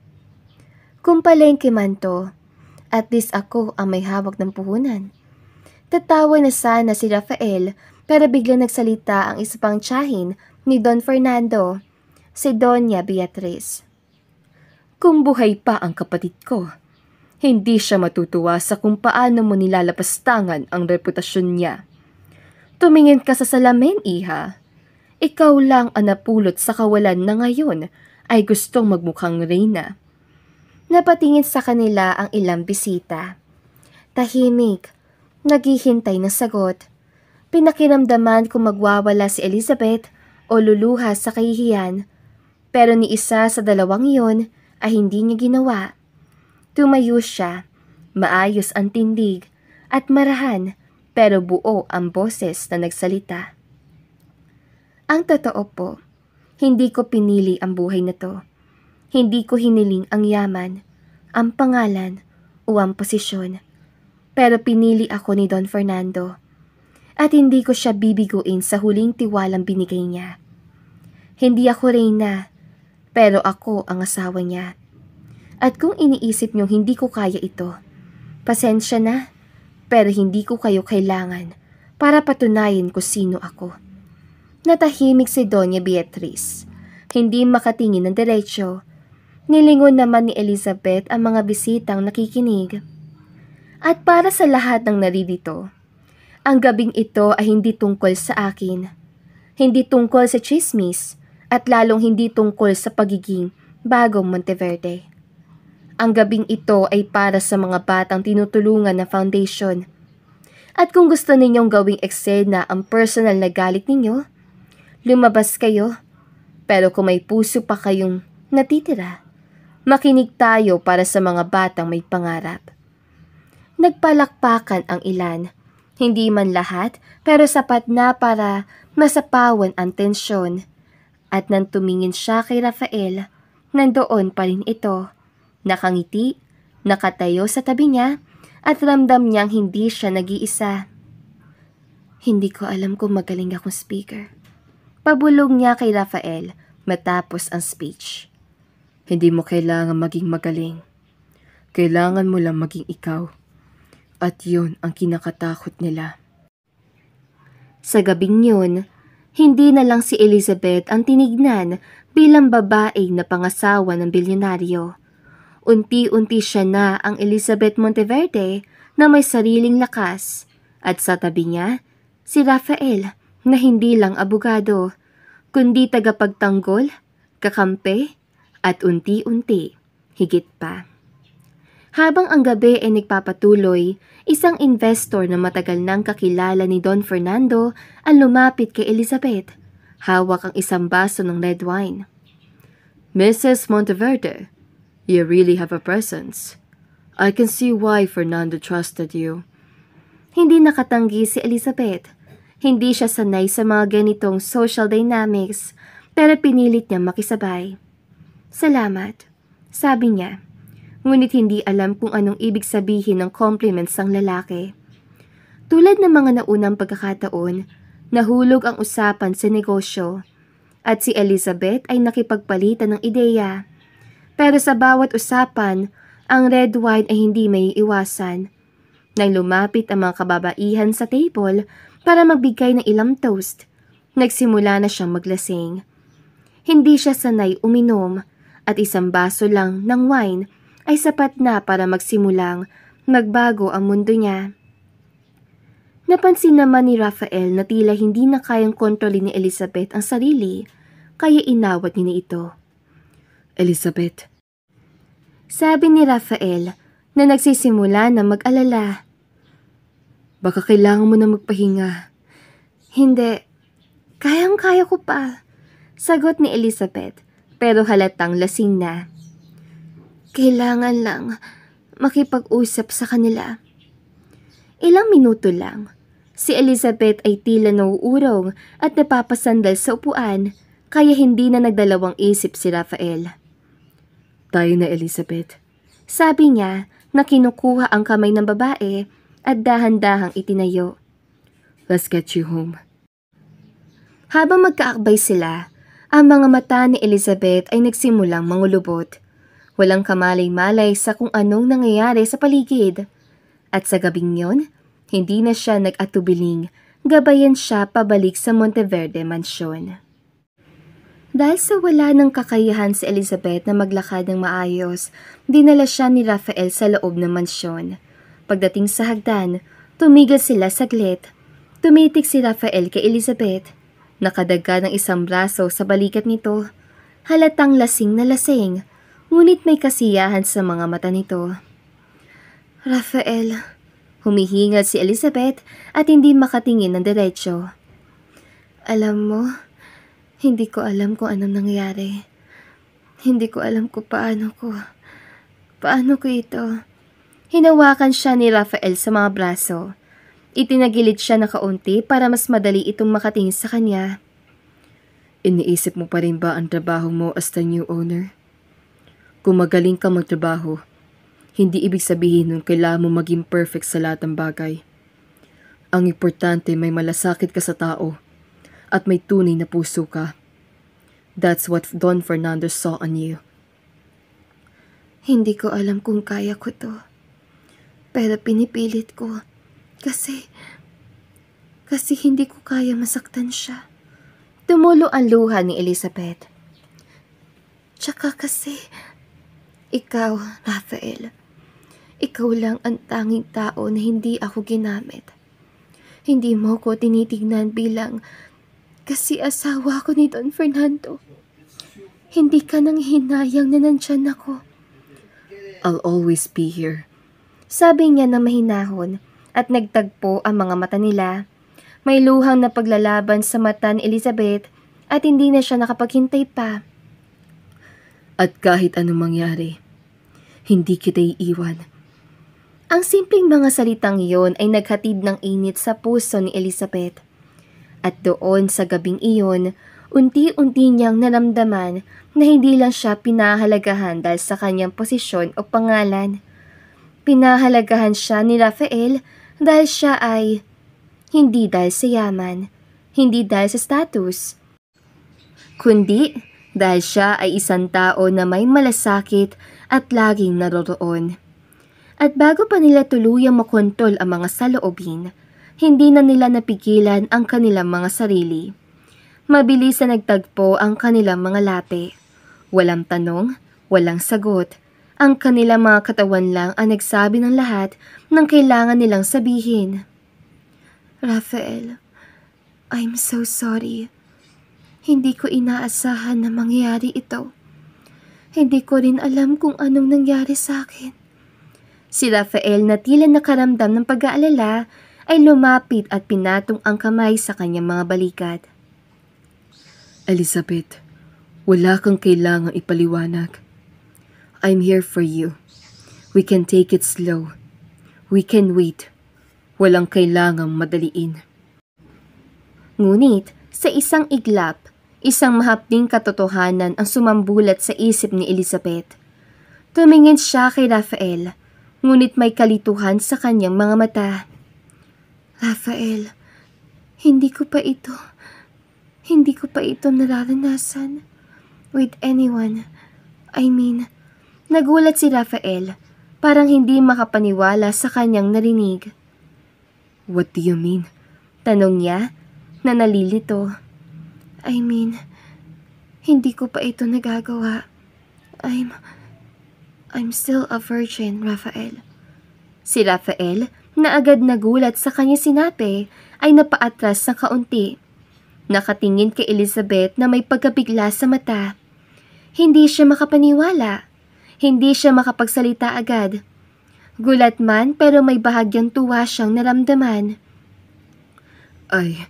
Kung palengke man to, at least ako ang may hawak ng puhunan. Tatawa na sana si Rafael pero biglang nagsalita ang isa pang tiyahin ni Don Fernando, si Doña Beatriz. Kung buhay pa ang kapatid ko, hindi siya matutuwa sa kung paano mo nilalapastangan ang reputasyon niya. Tumingin ka sa salamin, iha. Ikaw lang ang napulot sa kawalan na ngayon ay gustong magmukhang reyna. Napatingin sa kanila ang ilang bisita. Tahimik, naghihintay ng sagot. Pinakiramdaman kung magwawala si Elizabeth o luluha sa kahihiyan, pero ni isa sa dalawang iyon ay hindi niya ginawa. Tumayo siya, maayos ang tindig at marahan, pero buo ang boses na nagsalita. Ang totoo po, hindi ko pinili ang buhay na to. Hindi ko hiniling ang yaman, ang pangalan o ang posisyon. Pero pinili ako ni Don Fernando. At hindi ko siya bibiguin sa huling tiwalang binigay niya. Hindi ako reyna, pero ako ang asawa niya. At kung iniisip niyong hindi ko kaya ito, pasensya na, pero hindi ko kayo kailangan para patunayan ko sino ako. Natahimik si Doña Beatriz. Hindi makatingin ng diretsyo. Nilingon naman ni Elizabeth ang mga bisitang nakikinig. At para sa lahat ng naririto, ang gabing ito ay hindi tungkol sa akin. Hindi tungkol sa chismis at lalong hindi tungkol sa pagiging bagong Monteverde. Ang gabing ito ay para sa mga batang tinutulungan ng foundation. At kung gusto ninyong gawing eksena ang personal na galit ninyo, lumabas kayo. Pero kung may puso pa kayong natitira, Makinig tayo para sa mga batang may pangarap. Nagpalakpakan ang ilan. Hindi man lahat, pero sapat na para masapawan ang tensyon. At nang tumingin siya kay Rafael, nandoon pa rin ito. Nakangiti, nakatayo sa tabi niya, at ramdam niyang hindi siya nag-iisa. Hindi ko alam kung magaling akong speaker. Pabulong niya kay Rafael matapos ang speech. Hindi mo kailangan maging magaling. Kailangan mo lang maging ikaw. At yun ang kinakatakot nila. Sa gabing yun, hindi na lang si Elizabeth ang tinignan bilang babae na pangasawa ng bilyonaryo. Unti-unti siya na ang Elizabeth Monteverde na may sariling lakas. At sa tabi niya, si Rafael na hindi lang abogado, kundi tagapagtanggol, kakampi, at unti-unti, higit pa. Habang ang gabi ay nagpapatuloy, isang investor na matagal nang kakilala ni Don Fernando ang lumapit kay Elizabeth. Hawak ang isang baso ng red wine. Mrs. Monteverde, you really have a presence. I can see why Fernando trusted you. Hindi nakatanggi si Elizabeth. Hindi siya sanay sa mga ganitong social dynamics, pero pinilit niya makisabay. Salamat, sabi niya. Ngunit hindi alam kung anong ibig sabihin ng compliments ng lalaki. Tulad ng mga naunang pagkakataon, nahulog ang usapan sa negosyo, at si Elizabeth ay nakipagpalitan ng ideya. Pero sa bawat usapan, ang red wine ay hindi may iwasan. Nang lumapit ang mga kababaihan sa table para magbigay ng ilang toast, nagsimula na siyang maglasing. Hindi siya sanay uminom, at isang baso lang ng wine ay sapat na para magsimulang magbago ang mundo niya. Napansin naman ni Rafael na tila hindi na kayang kontrolin ni Elizabeth ang sarili, kaya inawat niya ito. Elizabeth, sabi ni Rafael na nagsisimula na mag-alala. Baka kailangan mo na magpahinga. Hindi, kayang-kaya ko pa, sagot ni Elizabeth, pero halatang lasing na. Kailangan lang makipag-usap sa kanila. Ilang minuto lang, si Elizabeth ay tila nauurong at napapasandal sa upuan, kaya hindi na nagdalawang isip si Rafael. Tayo na, Elizabeth, sabi niya na kinukuha ang kamay ng babae at dahan-dahang itinayo. Let's get you home. Habang magkaakbay sila, ang mga mata ni Elizabeth ay nagsimulang mangulubot. Walang kamalay-malay sa kung anong nangyayari sa paligid. At sa gabing yon, hindi na siya nag-atubiling, gabayan siya pabalik sa Monteverde Mansion. Dahil sa wala ng kakayahan si Elizabeth na maglakad ng maayos, dinala siya ni Rafael sa loob ng mansyon. Pagdating sa hagdan, tumigil sila saglit. Tumitik si Rafael kay Elizabeth. Nakadaga ng isang braso sa balikat nito. Halatang lasing na lasing, ngunit may kasiyahan sa mga mata nito. Rafael, humihingal si Elizabeth at hindi makatingin ng diretsyo. Alam mo, hindi ko alam kung anong nangyari. Hindi ko alam kung paano ko ito. Hinawakan siya ni Rafael sa mga braso. Itinagilid siya na kaunti para mas madali itong makatingin sa kanya. Iniisip mo pa rin ba ang trabaho mo as the new owner? Kung magaling ka magtrabaho, hindi ibig sabihin nun kailangan mo maging perfect sa lahat ng bagay. Ang importante may malasakit ka sa tao at may tunay na puso ka. That's what Don Fernando saw on you. Hindi ko alam kung kaya ko to. Pero pinipilit ko. Kasi hindi ko kaya masaktan siya. Tumulo ang luha ni Elizabeth. Tsaka kasi, ikaw, Rafael, ikaw lang ang tanging tao na hindi ako ginamit. Hindi mo ko tinitignan bilang kasi asawa ko ni Don Fernando. Hindi ka nang hinayang na nandyan ako. I'll always be here. Sabi niya na mahinahon at nagtagpo ang mga mata nila. May luhang na paglalaban sa mata ni Elizabeth at hindi na siya nakapaghintay pa. At kahit anong mangyari, hindi kita iiwan. Ang simpleng mga salitang iyon ay naghatid ng init sa puso ni Elizabeth. At doon sa gabing iyon, unti-unti niyang naramdaman na hindi lang siya pinahalagahan dahil sa kanyang posisyon o pangalan. Pinahalagahan siya ni Rafael dahil siya ay hindi dahil sa yaman, hindi dahil sa status, kundi dahil siya ay isang tao na may malasakit at laging naroroon. At bago pa nila tuluyang makontrol ang mga saloobin, hindi na nila napigilan ang kanilang mga sarili. Mabilis na nagtagpo ang kanilang mga lapi. Walang tanong, walang sagot. Ang kanilang mga katawan lang ang nagsabi ng lahat ng kailangan nilang sabihin. Rafael, I'm so sorry. Hindi ko inaasahan na mangyari ito. Hindi ko rin alam kung anong nangyari sa akin. Si Rafael na tila nakaramdam ng pag-aalala ay lumapit at pinatong ang kamay sa kanyang mga balikat. Elizabeth, wala kang kailangang ipaliwanag. I'm here for you. We can take it slow. We can wait. Walang kailangang madaliin. Ngunit sa isang iglap, isang mahapding katotohanan ang sumambulat sa isip ni Elizabeth. Tumingin siya kay Rafael, ngunit may kalituhan sa kanyang mga mata. Rafael, hindi ko pa ito nararanasan with anyone. Nagulat si Rafael, parang hindi makapaniwala sa kanyang narinig. What do you mean? Tanong niya na nalilito. Hindi ko pa ito nagagawa. I'm still a virgin, Rafael. Si Rafael, na agad nagulat sa kanya sinabi, ay napaatras ng kaunti. Nakatingin kay Elizabeth na may pagkabigla sa mata. Hindi siya makapaniwala. Hindi siya makapagsalita agad. Gulat man pero may bahagyang tuwa siyang naramdaman. I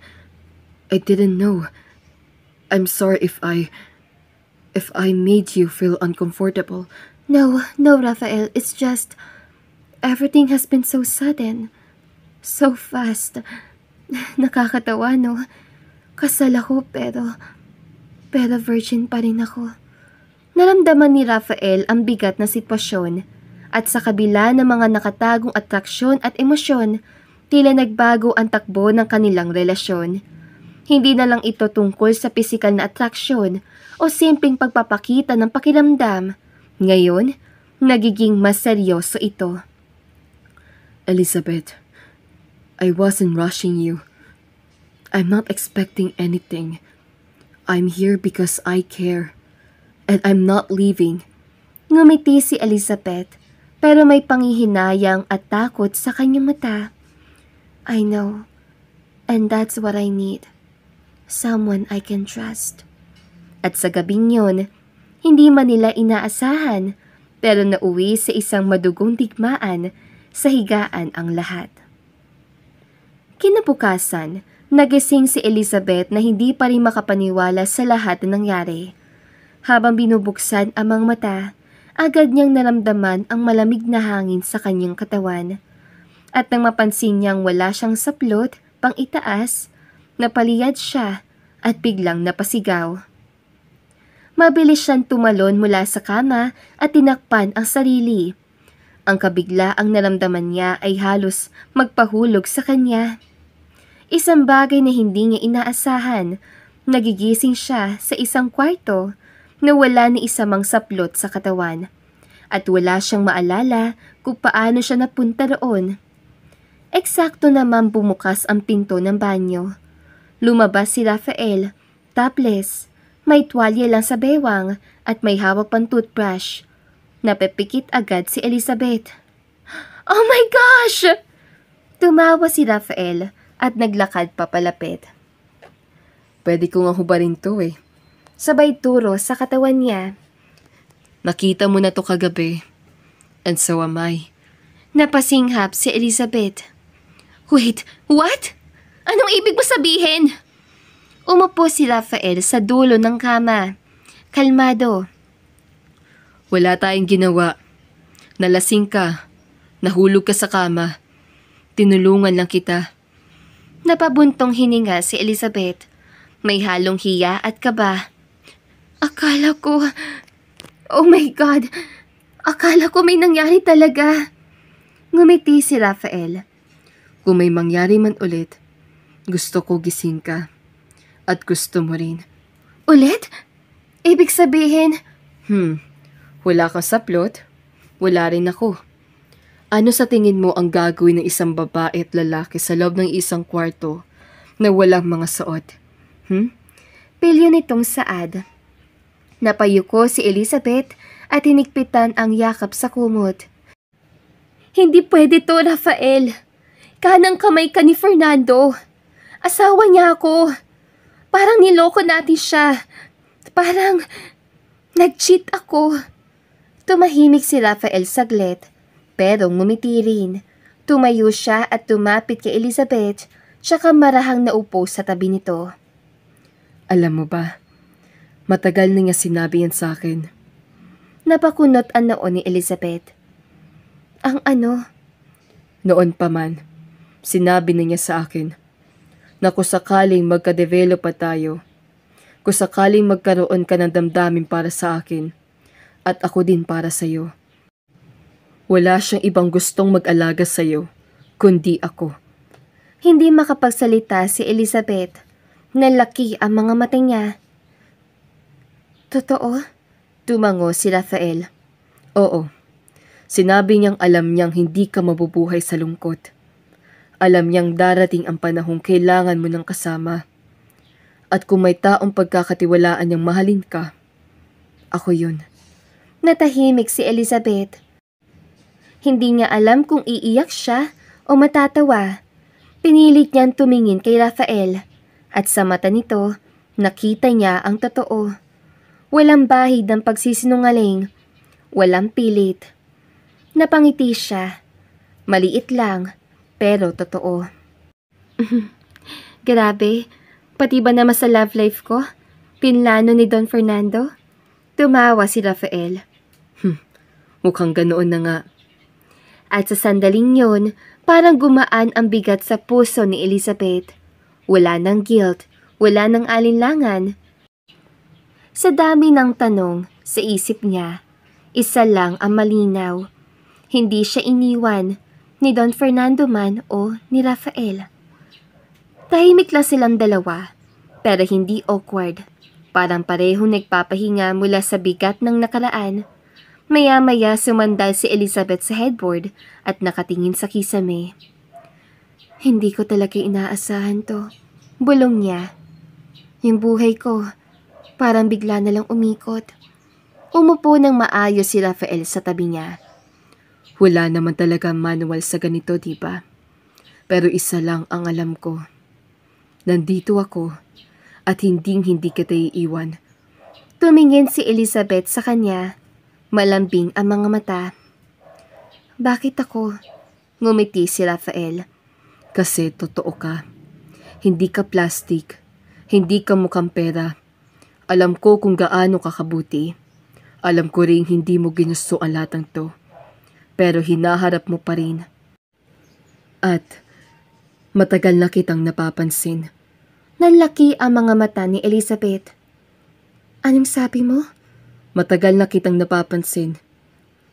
didn't know. I'm sorry if I made you feel uncomfortable. No, Rafael, it's just everything has been so sudden. So fast. Nakakatawa, no? Kasal ako pero virgin pa rin ako. Naramdaman ni Rafael ang bigat na sitwasyon at sa kabila ng mga nakatagong atraksyon at emosyon, tila nagbago ang takbo ng kanilang relasyon. Hindi na lang ito tungkol sa pisikal na atraksyon o simpleng pagpapakita ng pakiramdam. Ngayon, nagiging mas seryoso ito. Elizabeth, I wasn't rushing you. I'm not expecting anything. I'm here because I care. And I'm not leaving. Ngumiti si Elizabeth, pero may panghihinayang at takot sa kanyang mata. I know. And that's what I need. Someone I can trust. At sa gabing yun, hindi man nila inaasahan, pero nauwi sa isang madugong digmaan sa higaan ang lahat. Kinabukasan, nagising si Elizabeth na hindi pa rin makapaniwala sa lahat na nangyari. Habang binubuksan ang mga mata, agad niyang naramdaman ang malamig na hangin sa kanyang katawan. At nang mapansin niyang wala siyang saplot pang itaas, napaliyad siya at biglang napasigaw. Mabilis siyang tumalon mula sa kama at tinakpan ang sarili. Ang kabiglaang naramdaman niya ay halos magpahulog sa kanya. Isang bagay na hindi niya inaasahan, nagigising siya sa isang kwarto na wala ni isa mang saplot sa katawan at wala siyang maalala kung paano siya napunta roon. Eksakto naman bumukas ang pinto ng banyo. Lumabas si Rafael, topless, may tuwalya lang sa bewang at may hawak pang toothbrush. Napipikit agad si Elizabeth. Oh my gosh! Tumawa si Rafael at naglakad papalapit. Pwede ko nga hubarin to eh. Sabay turo sa katawan niya. Nakita mo na to kagabi. And so am I. Napasinghap si Elizabeth. Wait, what? Anong ibig mo sabihin? Umupo si Rafael sa dulo ng kama. Kalmado. Wala tayong ginawa. Nalasing ka. Nahulog ka sa kama. Tinulungan lang kita. Napabuntong hininga si Elizabeth. May halong hiya at kaba. Akala ko... Oh my God! Akala ko may nangyari talaga. Ngumiti si Rafael. Kung may mangyari man ulit, gusto ko gising ka. At gusto mo rin. Ulit? Ibig sabihin... Wala kang saplot, wala rin ako. Ano sa tingin mo ang gagawin ng isang babae at lalaki sa loob ng isang kwarto na walang mga suot? Pilyo nitong saad. Napayuko si Elizabeth at hinigpitan ang yakap sa kumot. Hindi pwede to, Rafael. Kanang kamay ka ni Fernando. Asawa niya ako. Parang niloko natin siya. Parang nag-cheat ako. Tumahimik si Rafael saglit, pero ngumiti rin. Tumayo siya at tumapit kay Elizabeth, tsaka marahang naupo sa tabi nito. Alam mo ba, matagal na niya sinabi yan sa akin. Napakunot ang noo ni Elizabeth. Ang ano? Noon pa man, sinabi na niya sa akin na kung sakaling magka-develop pa tayo, kung sakaling magkaroon ka ng damdamin para sa akin, at ako din para sa'yo. Wala siyang ibang gustong mag-alaga sa'yo, kundi ako. Hindi makapagsalita si Elizabeth. Nalaki ang mga mata niya. Totoo? Tumango si Rafael. Oo. Sinabi niyang alam niyang hindi ka mabubuhay sa lungkot. Alam niyang darating ang panahong kailangan mo ng kasama. At kung may taong pagkakatiwalaan niyang mahalin ka, ako yun. Natahimik si Elizabeth. Hindi niya alam kung iiyak siya o matatawa. Pinilit niyang tumingin kay Rafael at sa mata nito, nakita niya ang totoo. Walang bahid ng pagsisinungaling. Walang pilit. Napangiti siya. Maliit lang, pero totoo. Grabe, pati ba naman sa love life ko? Pinlano ni Don Fernando? Tumawa si Rafael. Mukhang ganoon na nga. At sa sandaling yun, parang gumaan ang bigat sa puso ni Elizabeth. Wala ng guilt, wala ng alinlangan. Sa dami ng tanong sa isip niya, isa lang ang malinaw. Hindi siya iniwan ni Don Fernando man o ni Rafael. Tahimik lang silang dalawa, pero hindi awkward. Parang parehong nagpapahinga mula sa bigat ng nakaraan. Maya-maya sumandal si Elizabeth sa headboard at nakatingin sa kisame. Hindi ko talaga inaasahan to. Bulong niya. Yung buhay ko, parang bigla na lang umikot. Umupo ng maayos si Rafael sa tabi niya. Wala naman talaga manual sa ganito, diba? Pero isa lang ang alam ko. Nandito ako at hindi kita iiwan. Tumingin si Elizabeth sa kanya. Malambing ang mga mata. Bakit ako? Ngumiti si Rafael. Kasi totoo ka. Hindi ka plastic. Hindi ka mukhang pera. Alam ko kung gaano ka kabuti. Alam ko rin hindi mo ginusto ang lahat ng to. Pero hinaharap mo pa rin. At matagal na kitang napapansin. Nanlaki ang mga mata ni Elizabeth. Anong sabi mo? Matagal na kitang napapansin.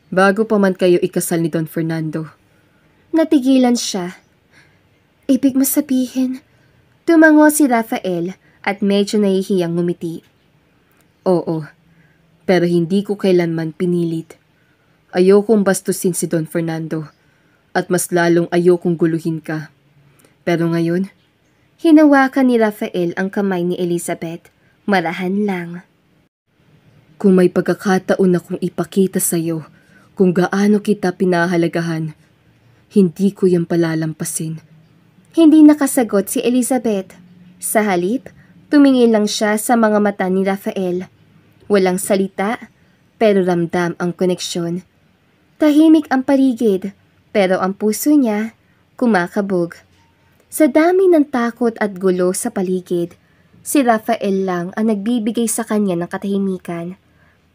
Bago pa man kayo ikasal ni Don Fernando. Natigilan siya. Ibig mo sabihin, tumango si Rafael at medyo nahihiyang ngumiti. Oo, pero hindi ko kailanman pinilit. Ayokong bastusin si Don Fernando at mas lalong ayokong guluhin ka. Pero ngayon, hinawakan ni Rafael ang kamay ni Elizabeth. Marahan lang. Kung may pagkakataon akong ipakita sa'yo kung gaano kita pinahalagahan, hindi ko yan palalampasin. Hindi nakasagot si Elizabeth. Sa halip, tumingin lang siya sa mga mata ni Rafael. Walang salita, pero ramdam ang koneksyon. Tahimik ang paligid, pero ang puso niya kumakabog. Sa dami ng takot at gulo sa paligid, si Rafael lang ang nagbibigay sa kanya ng katahimikan.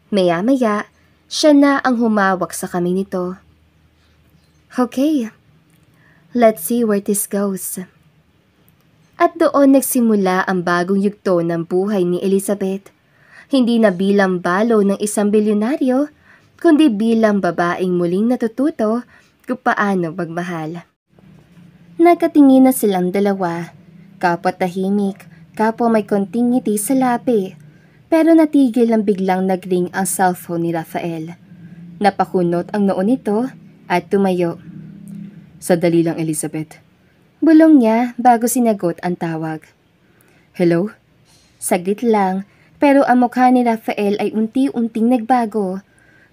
Maya-maya, Siya na ang humawak sa kamay nito. Okay, let's see where this goes. At doon nagsimula ang bagong yugto ng buhay ni Elizabeth. Hindi na bilang balo ng isang bilyonaryo, kundi bilang babaeng muling natututo kung paano magmahal. Nagkatingin na silang dalawa, kapwa tahimik, kapwa may konting ngiti sa labi. Pero natigil lang biglang nagring ang cellphone ni Rafael. Napakunot ang noo nito at tumayo. Sandali lang, Elizabeth. Bulong niya bago sinagot ang tawag. Hello? Saglit lang, pero ang mukha ni Rafael ay unti-unting nagbago.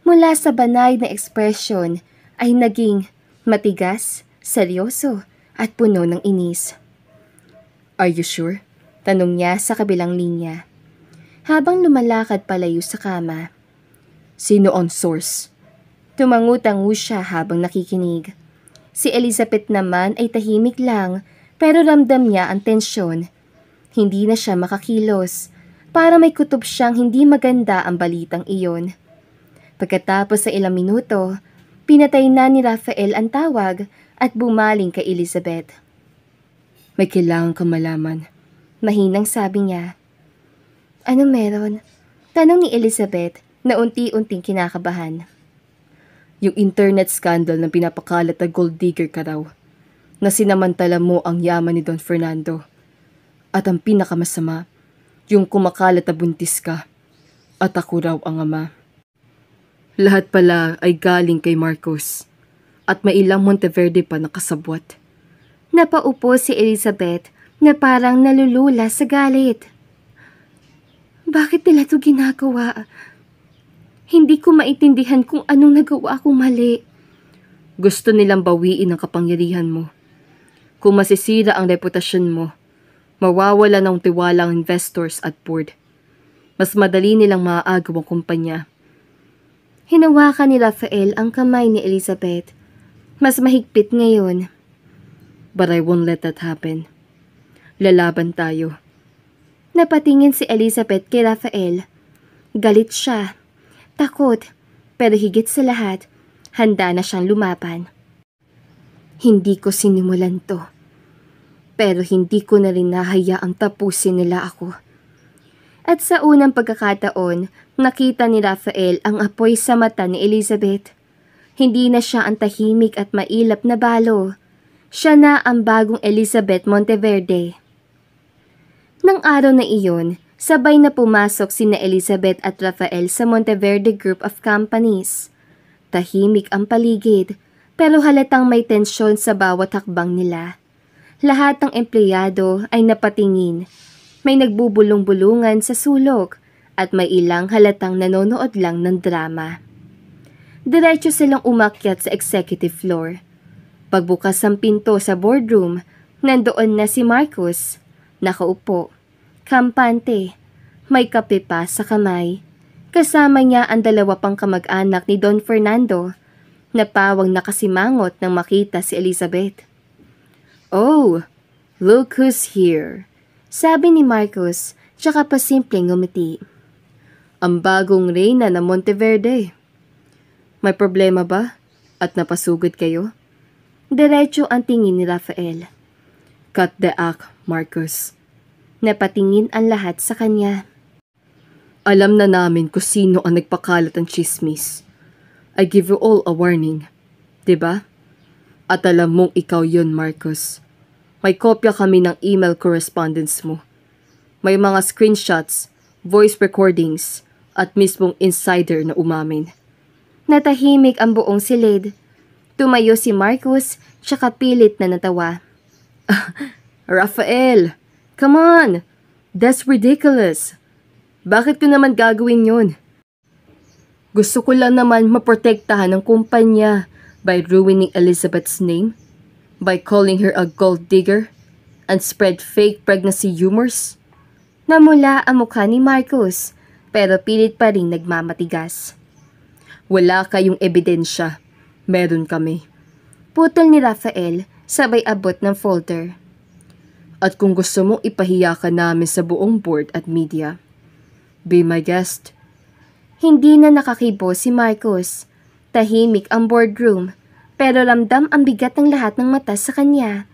Mula sa banay na ekspresyon ay naging matigas, seryoso at puno ng inis. Are you sure? Tanong niya sa kabilang linya. Habang lumalakad palayo sa kama. Sino on source? Tumangu-tangu siya habang nakikinig. Si Elizabeth naman ay tahimik lang pero ramdam niya ang tensyon. Hindi na siya makakilos. Para may kutob siyang hindi maganda ang balitang iyon. Pagkatapos sa ilang minuto, pinatay na ni Rafael ang tawag at bumaling kay Elizabeth. May kailangan kang malaman. Mahinang sabi niya. Anong meron? Tanong ni Elizabeth na unti-unting kinakabahan. Yung internet scandal na pinapakalat na gold digger ka raw, na sinamantala mo ang yaman ni Don Fernando. At ang pinakamasama, yung kumakalat na buntis ka, at ako raw ang ama. Lahat pala ay galing kay Marcos, at may ilang Monteverde pa nakasabwat. Napaupo si Elizabeth na parang nalulula sa galit. Bakit nila ito ginagawa? Hindi ko maintindihan kung anong nagawa kong mali. Gusto nilang bawiin ang kapangyarihan mo. Kung masisira ang reputasyon mo, mawawala ng tiwala ang investors at board. Mas madali nilang maaagaw ang kumpanya. Hinawakan ni Rafael ang kamay ni Elizabeth. Mas mahigpit ngayon. But I won't let that happen. Lalaban tayo. Napatingin si Elizabeth kay Rafael. Galit siya. Takot. Pero higit sa lahat, handa na siyang lumaban. Hindi ko sinimulan to. Pero hindi ko na rin nahayaang tapusin nila ako. At sa unang pagkakataon, nakita ni Rafael ang apoy sa mata ni Elizabeth. Hindi na siya ang tahimik at mailap na balo. Siya na ang bagong Elizabeth Monteverde. Nang araw na iyon, sabay na pumasok sina Elizabeth at Rafael sa Monteverde Group of Companies. Tahimik ang paligid, pero halatang may tensyon sa bawat hakbang nila. Lahat ng empleyado ay napatingin. May nagbubulong-bulungan sa sulok at may ilang halatang nanonood lang ng drama. Diretso silang umakyat sa executive floor. Pagbukas ng pinto sa boardroom, nandoon na si Marcos. Nakaupo, kampante, may kape pa sa kamay. Kasama niya ang dalawa pang kamag-anak ni Don Fernando, na pawang nakasimangot nang makita si Elizabeth. Oh, look who's here, sabi ni Marcos, tsaka pa simpleng ngumiti. Ang bagong reyna ng Monteverde. May problema ba? At napasugod kayo? Diretso ang tingin ni Rafael. Cut the act, Marcos. Napatingin ang lahat sa kanya. Alam na namin kung sino ang nagpakalat ng chismis. I give you all a warning. Diba? At alam mong ikaw yun, Marcos. May kopya kami ng email correspondence mo. May mga screenshots, voice recordings, at mismong insider na umamin. Natahimik ang buong silid. Tumayo si Marcos, tsaka pilit na natawa. Rafael! Come on! That's ridiculous! Bakit ko naman gagawin yun? Gusto ko lang naman maprotektahan ng kumpanya by ruining Elizabeth's name, by calling her a gold digger, and spread fake pregnancy rumors. Namula ang mukha ni Marcos, pero pilit pa rin nagmamatigas. Wala kayong ebidensya. Meron kami. Putol ni Rafael, sabay abot ng folder. At kung gusto mong ipahiya ka namin sa buong board at media, be my guest. Hindi na nakakibo si Marcos. Tahimik ang boardroom, pero ramdam ang bigat ng lahat ng mata sa kanya.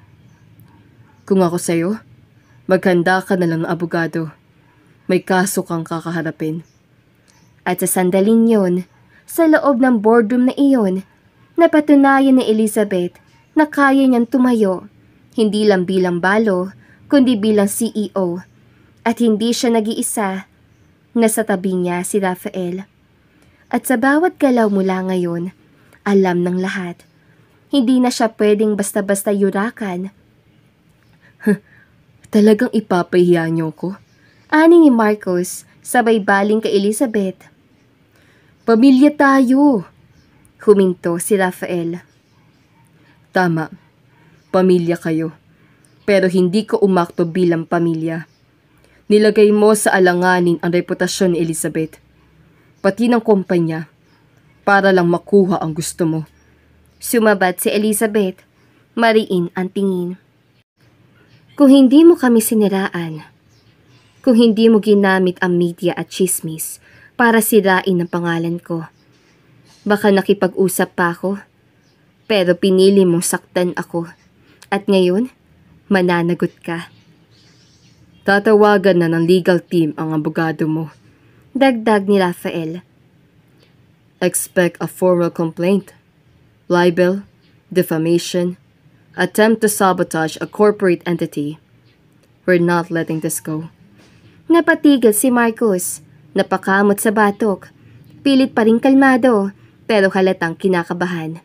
Kung ako sa'yo, maghanda ka na lang ng abogado. May kaso kang kakaharapin. At sa sandaling yun, sa loob ng boardroom na iyon, napatunayan ni Elizabeth na kaya niyang tumayo, hindi lang bilang balo, kundi bilang CEO. At hindi siya nag-iisa. Nasa tabi niya si Rafael. At sa bawat galaw mula ngayon, alam ng lahat. Hindi na siya pwedeng basta-basta yurakan. Talagang ipapahiya niyo ko? Ani ni Marcos, sabay baling kay Elizabeth. Pamilya tayo! Huminto si Rafael. Tama, pamilya kayo. Pero hindi ko umakto bilang pamilya. Nilagay mo sa alanganin ang reputasyon ni Elizabeth, pati ng kumpanya, para lang makuha ang gusto mo. Sumabat si Elizabeth, mariin ang tingin. Kung hindi mo kami siniraan, kung hindi mo ginamit ang media at chismis para sirain ang pangalan ko, baka nakipag-usap pa ako, pero pinili mong saktan ako, at ngayon, mananagot ka. Tatawagan na ng legal team ang abogado mo. Dagdag ni Rafael. Expect a formal complaint, libel, defamation, attempt to sabotage a corporate entity. We're not letting this go. Napatigil si Marcos, napakamot sa batok. Pilit pa rin kalmado, pero halatang kinakabahan.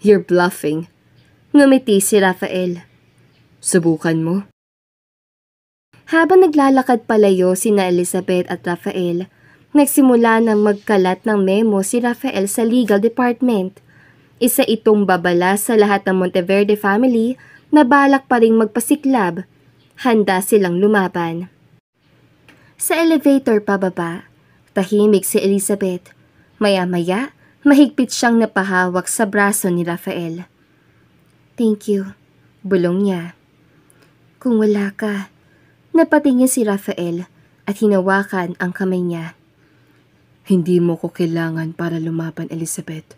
You're bluffing. Ngumiti si Rafael. Subukan mo. Habang naglalakad palayo sina Elizabeth at Rafael, nagsimula ng magkalat ng memo si Rafael sa legal department. Isa itong babala sa lahat ng Monteverde family na balak pa ring magpasiklab. Handa silang lumaban. Sa elevator pababa, tahimik si Elizabeth. Maya-maya, mahigpit siyang napahawak sa braso ni Rafael. Thank you, bulong niya. Kung wala ka, napatingin si Rafael at hinawakan ang kamay niya. Hindi mo ko kailangan para lumaban, Elizabeth.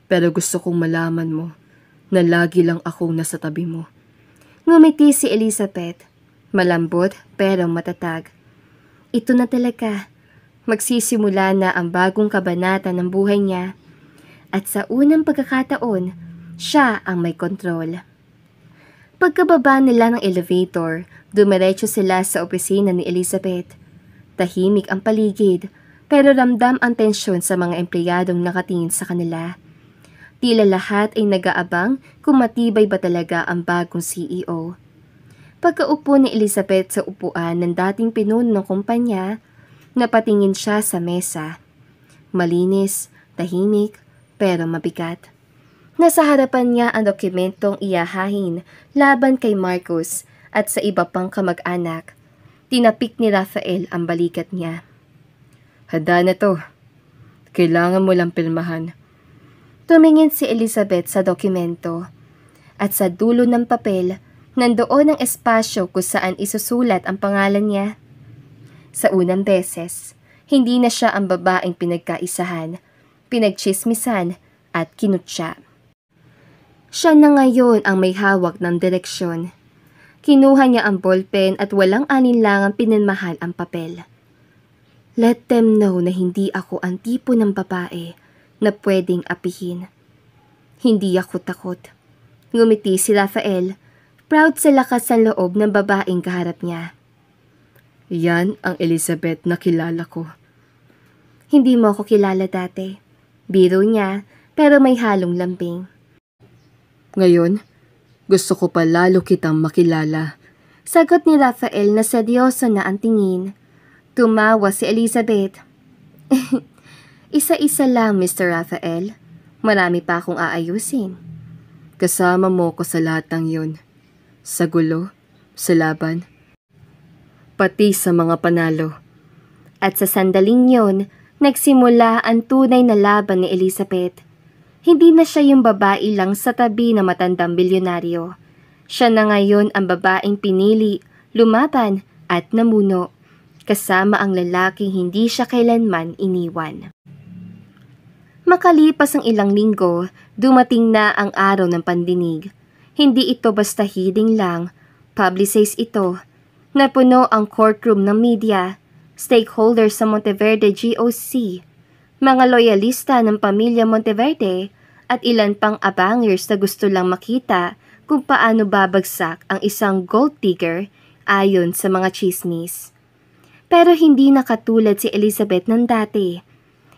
Pero gusto kong malaman mo na lagi lang akong nasa tabi mo. Ngumiti si Elizabeth, malambot pero matatag. Ito na talaga. Magsisimula na ang bagong kabanata ng buhay niya. At sa unang pagkakataon, siya ang may kontrol. Pagkababa nila ng elevator, dumiretso sila sa opisina ni Elizabeth. Tahimik ang paligid, pero ramdam ang tensyon sa mga empleyadong nakatingin sa kanila. Tila lahat ay nag-aabang kung matibay ba talaga ang bagong CEO. Pagkaupo ni Elizabeth sa upuan ng dating pinuno ng kumpanya, napatingin siya sa mesa. Malinis, tahimik, pero mabigat. Nasa harapan niya ang dokumentong iyahahin laban kay Marcos at sa iba pang kamag-anak. Tinapik ni Rafael ang balikat niya. Handa na to. Kailangan mo lang pirmahan. Tumingin si Elizabeth sa dokumento. At sa dulo ng papel, nandoon ang espasyo kung saan isusulat ang pangalan niya. Sa unang beses, hindi na siya ang babaeng pinagkaisahan, pinagchismisan at kinutya. Siya na ngayon ang may hawak ng direksyon. Kinuha niya ang ballpen at walang alinlangang pinirmahan ang papel. Let them know na hindi ako ang tipo ng babae na pwedeng apihin. Hindi ako takot. Ngumiti si Rafael, proud sa lakas ng loob ng babaeng kaharap niya. Yan ang Elizabeth na kilala ko. Hindi mo ako kilala dati. Biro niya, pero may halong lambing. Ngayon, gusto ko pa lalo kitang makilala. Sagot ni Rafael na seryoso na ang tingin. Tumawa si Elizabeth. Isa-isa lang, Mr. Rafael. Marami pa akong aayusin. Kasama mo ko sa lahat ng yun. Sa gulo, sa laban, pati sa mga panalo. At sa sandaling yon, nagsimula ang tunay na laban ni Elizabeth. Hindi na siya yung babae lang sa tabi na matandang bilyonaryo. Siya na ngayon ang babaeng pinili, lumaban at namuno. kasama ang lalaking hindi siya kailanman iniwan. Makalipas ang ilang linggo, dumating na ang araw ng pandinig. Hindi ito basta hearing lang, publicized ito. Napuno ang courtroom ng media, stakeholders sa Monteverde GOC, mga loyalista ng pamilya Monteverde at ilan pang abangers na gusto lang makita kung paano babagsak ang isang gold digger ayon sa mga chismis. Pero hindi na katulad si Elizabeth ng dati.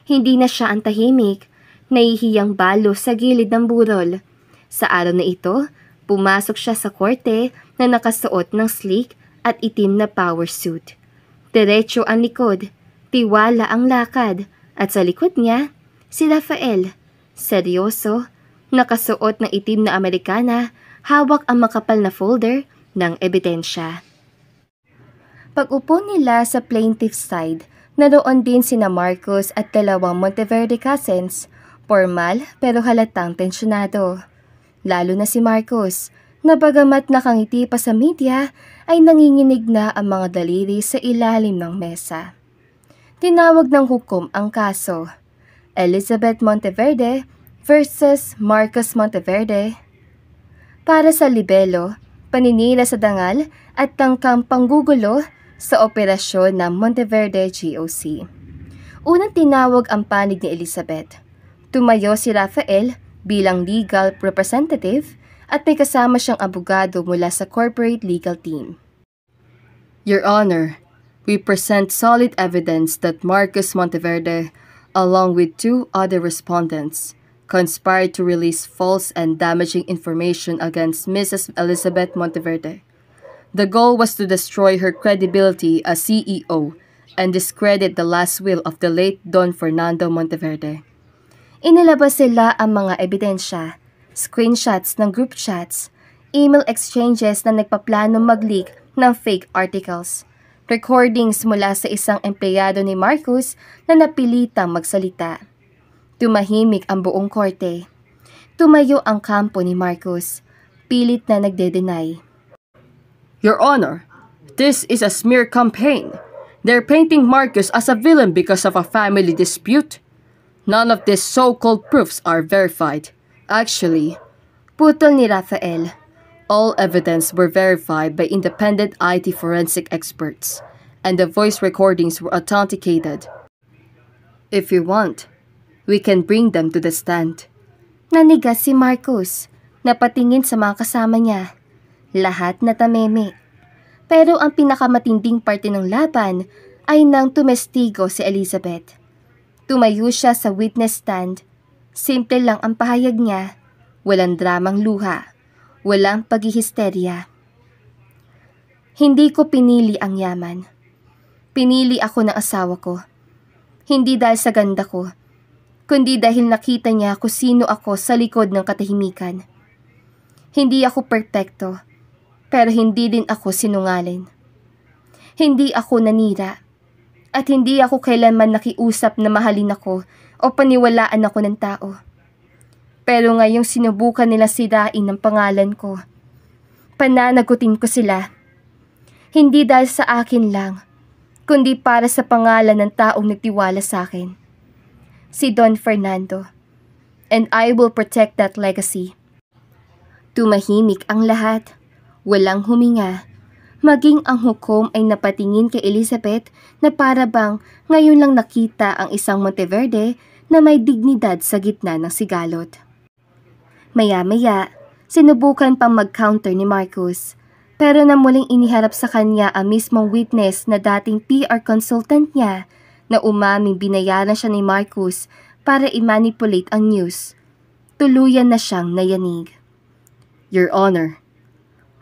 Hindi na siya ang tahimik, nahihiyang balo sa gilid ng burol. Sa araw na ito, pumasok siya sa korte na nakasuot ng sleek at itim na power suit. Diretso ang likod, tiwala ang lakad, at sa likod niya, si Rafael. Seryoso, nakasuot ng itim na Amerikana, hawak ang makapal na folder ng ebidensya. Pag-upo nila sa plaintiff's side, naroon din sina Marcos at dalawang Monteverde cousins, formal pero halatang tensyonado. Lalo na si Marcos, na bagamat nakangiti pa sa media, ay nanginginig na ang mga daliri sa ilalim ng mesa. Tinawag ng hukom ang kaso, Elizabeth Monteverde versus Marcos Monteverde. Para sa libelo, paninira sa dangal at tangkang panggugulo sa operasyon ng Monteverde GOC. Unang tinawag ang panig ni Elizabeth. Tumayo si Rafael bilang legal representative at may kasama siyang abogado mula sa corporate legal team. Your Honor, we present solid evidence that Marcos Monteverde, along with two other respondents, conspired to release false and damaging information against Mrs. Elizabeth Monteverde. The goal was to destroy her credibility as CEO and discredit the last will of the late Don Fernando Monteverde. Inilabas sila ang mga ebidensya, screenshots ng group chats, email exchanges na nagpaplano mag-leak ng fake articles, recordings mula sa isang empleyado ni Marcos na napilitang magsalita. Tumahimik ang buong korte. Tumayo ang kampo ni Marcos, pilit na nagde-deny. Your Honor, this is a smear campaign. They're painting Marcos as a villain because of a family dispute. None of these so-called proofs are verified. Actually, putol ni Rafael, all evidence were verified by independent IT forensic experts, and the voice recordings were authenticated. If you want, we can bring them to the stand. Nanigas si Marcos, napatingin sa mga kasama niya. Lahat na tameme. Pero ang pinakamatinding parte ng laban ay nang tumestigo si Elizabeth. Tumayo siya sa witness stand. Simple lang ang pahayag niya. Walang dramang luha. Walang paghihisterya. Hindi ko pinili ang yaman. Pinili ako ng asawa ko. Hindi dahil sa ganda ko, kundi dahil nakita niya kung sino ako sa likod ng katahimikan. Hindi ako perpekto, pero hindi din ako sinungaling. Hindi ako nanira, at hindi ako kailanman nakiusap na mahalin ako o paniwalaan ako ng tao. Pero ngayong sinubukan nila sirain ng pangalan ko, pananagutin ko sila. Hindi dahil sa akin lang, kundi para sa pangalan ng taong nagtiwala sa akin. Si Don Fernando, and I will protect that legacy. Tumahimik ang lahat. Walang huminga. Maging ang hukom ay napatingin kay Elizabeth na para bang ngayon lang nakita ang isang Monteverde na may dignidad sa gitna ng sigalot. Maya-maya, sinubukan pang mag-counter ni Marcos, pero na muling iniharap sa kanya ang mismong witness na dating PR consultant niya na umaming binayaran siya ni Marcos para i-manipulate ang news. Tuluyan na siyang nayanig. Your Honor,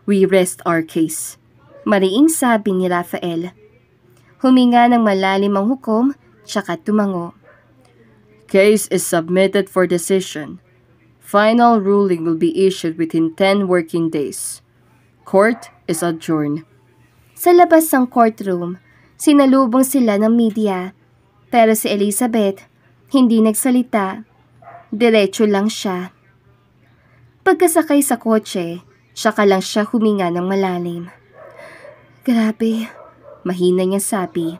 we rest our case. Mariing sabi ni Rafael. Huminga ng malalim ang hukom, tsaka tumango. Case is submitted for decision. Final ruling will be issued within 10 working days. Court is adjourned. Sa labas ng courtroom, sinalubong sila ng media. Pero si Elizabeth, hindi nagsalita. Diretso lang siya. Pagkasakay sa kotse, tsaka lang siya huminga ng malalim. Grabe, Mahina niya sabi.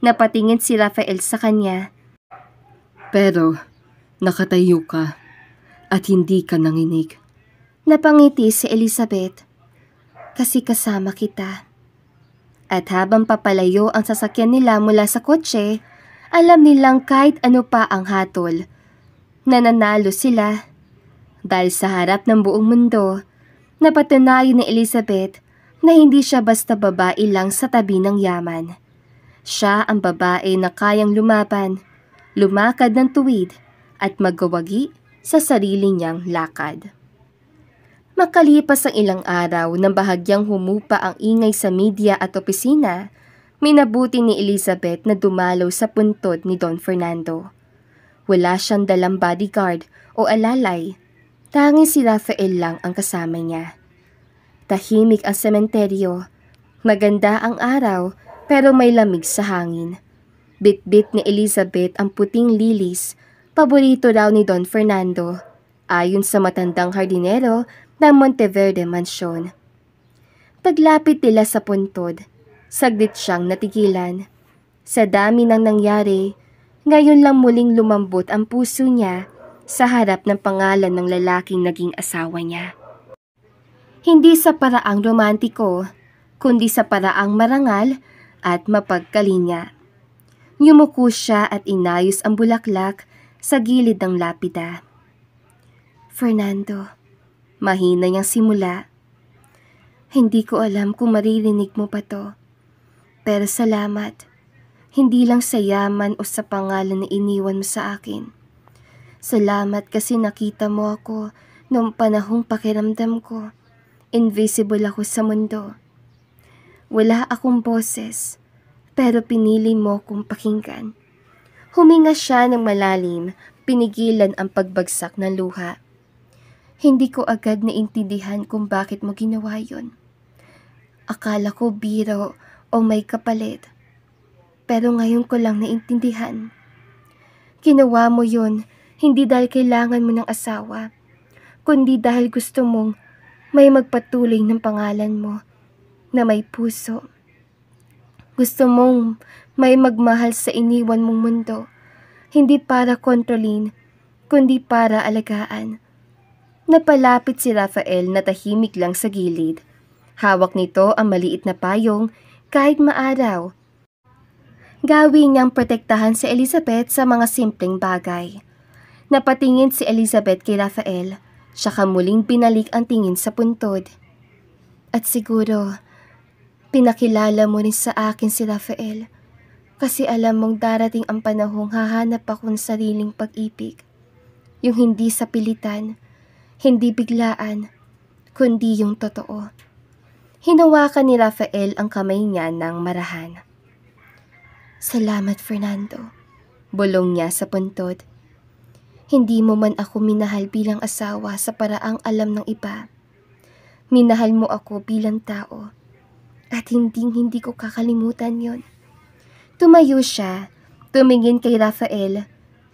Napatingin si Rafael sa kanya. Pero nakatayo ka at hindi ka nanginig. Napangiti si Elizabeth. Kasi kasama kita. At habang papalayo ang sasakyan nila mula sa kotse, alam nilang kahit ano pa ang hatol. Nananalo sila. Dahil sa harap ng buong mundo, napatunayan ni Elizabeth na hindi siya basta babae lang sa tabi ng yaman. Siya ang babae na kayang lumaban, lumakad ng tuwid at magawagi sa sarili niyang lakad. Makalipas ang ilang araw nang bahagyang humupa ang ingay sa media at opisina, minabuti ni Elizabeth na dumalaw sa puntod ni Don Fernando. Wala siyang dalang bodyguard o alalay, tanging si Rafael lang ang kasama niya. Tahimik ang sementeryo, maganda ang araw pero may lamig sa hangin. Bit-bit ni Elizabeth ang puting lilis, paborito raw ni Don Fernando, ayon sa matandang hardinero ng Monteverde Mansion. Paglapit nila sa puntod, saglit siyang natigilan. Sa dami ng nangyari, ngayon lang muling lumambot ang puso niya sa harap ng pangalan ng lalaking naging asawa niya. Hindi sa paraang romantiko, kundi sa paraang marangal at mapagkalinya. Yumuko siya at inayos ang bulaklak sa gilid ng lapida. Fernando, mahina niyang simula. Hindi ko alam kung maririnig mo pa to. Pero salamat. Hindi lang sa yaman o sa pangalan na iniwan mo sa akin. Salamat kasi nakita mo ako noong panahong pakiramdam ko. Invisible ako sa mundo. Wala akong boses, pero pinili mo kong pakinggan. Huminga siya ng malalim, pinigilan ang pagbagsak ng luha. Hindi ko agad naintindihan kung bakit mo ginawa yon. Akala ko biro o may kapalit. Pero ngayon ko lang naintindihan. Ginawa mo yon hindi dahil kailangan mo ng asawa, kundi dahil gusto mong may magpatuloy ng pangalan mo na may puso. Gusto mong may magmahal sa iniwan mong mundo, hindi para kontrolin, kundi para alagaan. Napalapit si Rafael na tahimik lang sa gilid. Hawak nito ang maliit na payong kahit maaraw. Gawin niyang protektahan si Elizabeth sa mga simpleng bagay. Napatingin si Elizabeth kay Rafael, saka muling binalik ang tingin sa puntod. At siguro, pinakilala mo rin sa akin si Rafael kasi alam mong darating ang panahong hahanap ako ng sariling pag-ibig. Yung hindi sa pilitan, hindi biglaan, kundi yung totoo. Hinawakan ni Rafael ang kamay niya ng marahan. Salamat, Fernando, bulong niya sa puntod. Hindi mo man ako minahal bilang asawa sa paraang alam ng iba. Minahal mo ako bilang tao. At hindi ko kakalimutan yon. Tumayo siya, tumingin kay Rafael.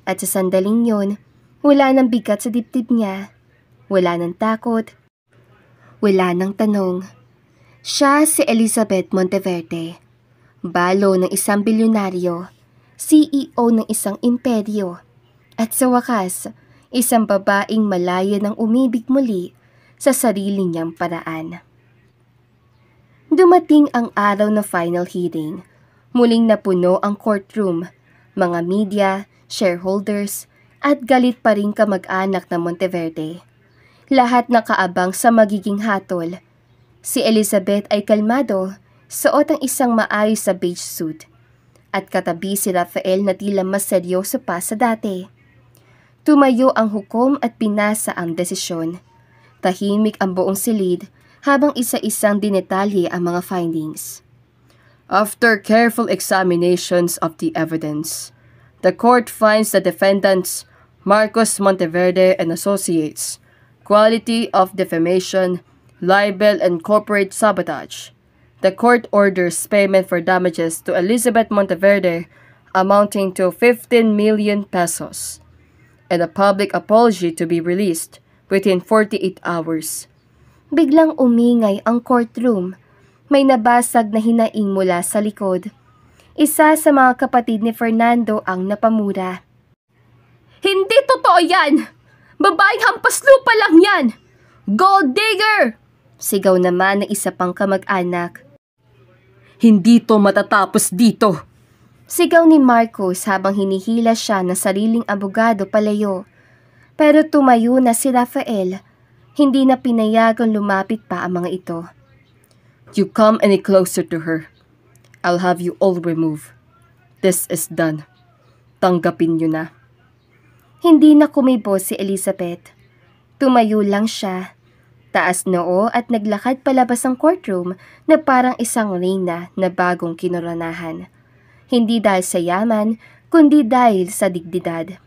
At sa sandaling yon, wala nang bigat sa dibdib niya. Wala nang takot. Wala nang tanong. Siya si Elizabeth Monteverde. Balo ng isang bilyonaryo. CEO ng isang imperyo. At sa wakas, isang babaeng malaya ng umibig muli sa sarili niyang paraan. Dumating ang araw ng final hearing. Muling napuno ang courtroom, mga media, shareholders, at galit pa rin kamag-anak ng Monteverde. Lahat nakaabang sa magiging hatol. Si Elizabeth ay kalmado, suot ang isang maayos sa beige suit. At katabi si Rafael na tila mas seryoso pa sa dati. Tumayo ang hukom at pinasa ang desisyon. Tahimik ang buong silid habang isa-isang dinetalye ang mga findings. After careful examinations of the evidence, the court finds the defendants, Marcos Monteverde and Associates, quality of defamation, libel, and corporate sabotage. The court orders payment for damages to Elizabeth Monteverde amounting to 15 million pesos. And a public apology to be released within 48 hours. Biglang umingay ang courtroom. May nabasag na hinaing mula sa likod. Isa sa mga kapatid ni Fernando ang napamura. "Hindi totoo yan! Babaeng hampas lupa lang yan! Gold digger!" Sigaw naman ng isa pang kamag-anak. Hindi to matatapos dito! Sigaw ni Marcos habang hinihila siya ng sariling abogado palayo. Pero tumayo na si Rafael. Hindi na pinayagang lumapit pa ang mga ito. You come any closer to her. I'll have you all removed. This is done. Tanggapin niyo na. Hindi na kumibo si Elizabeth. Tumayo lang siya. Taas noo at naglakad palabas ng courtroom na parang isang reyna na bagong kinoronahan. Hindi dahil sa yaman, kundi dahil sa dignidad.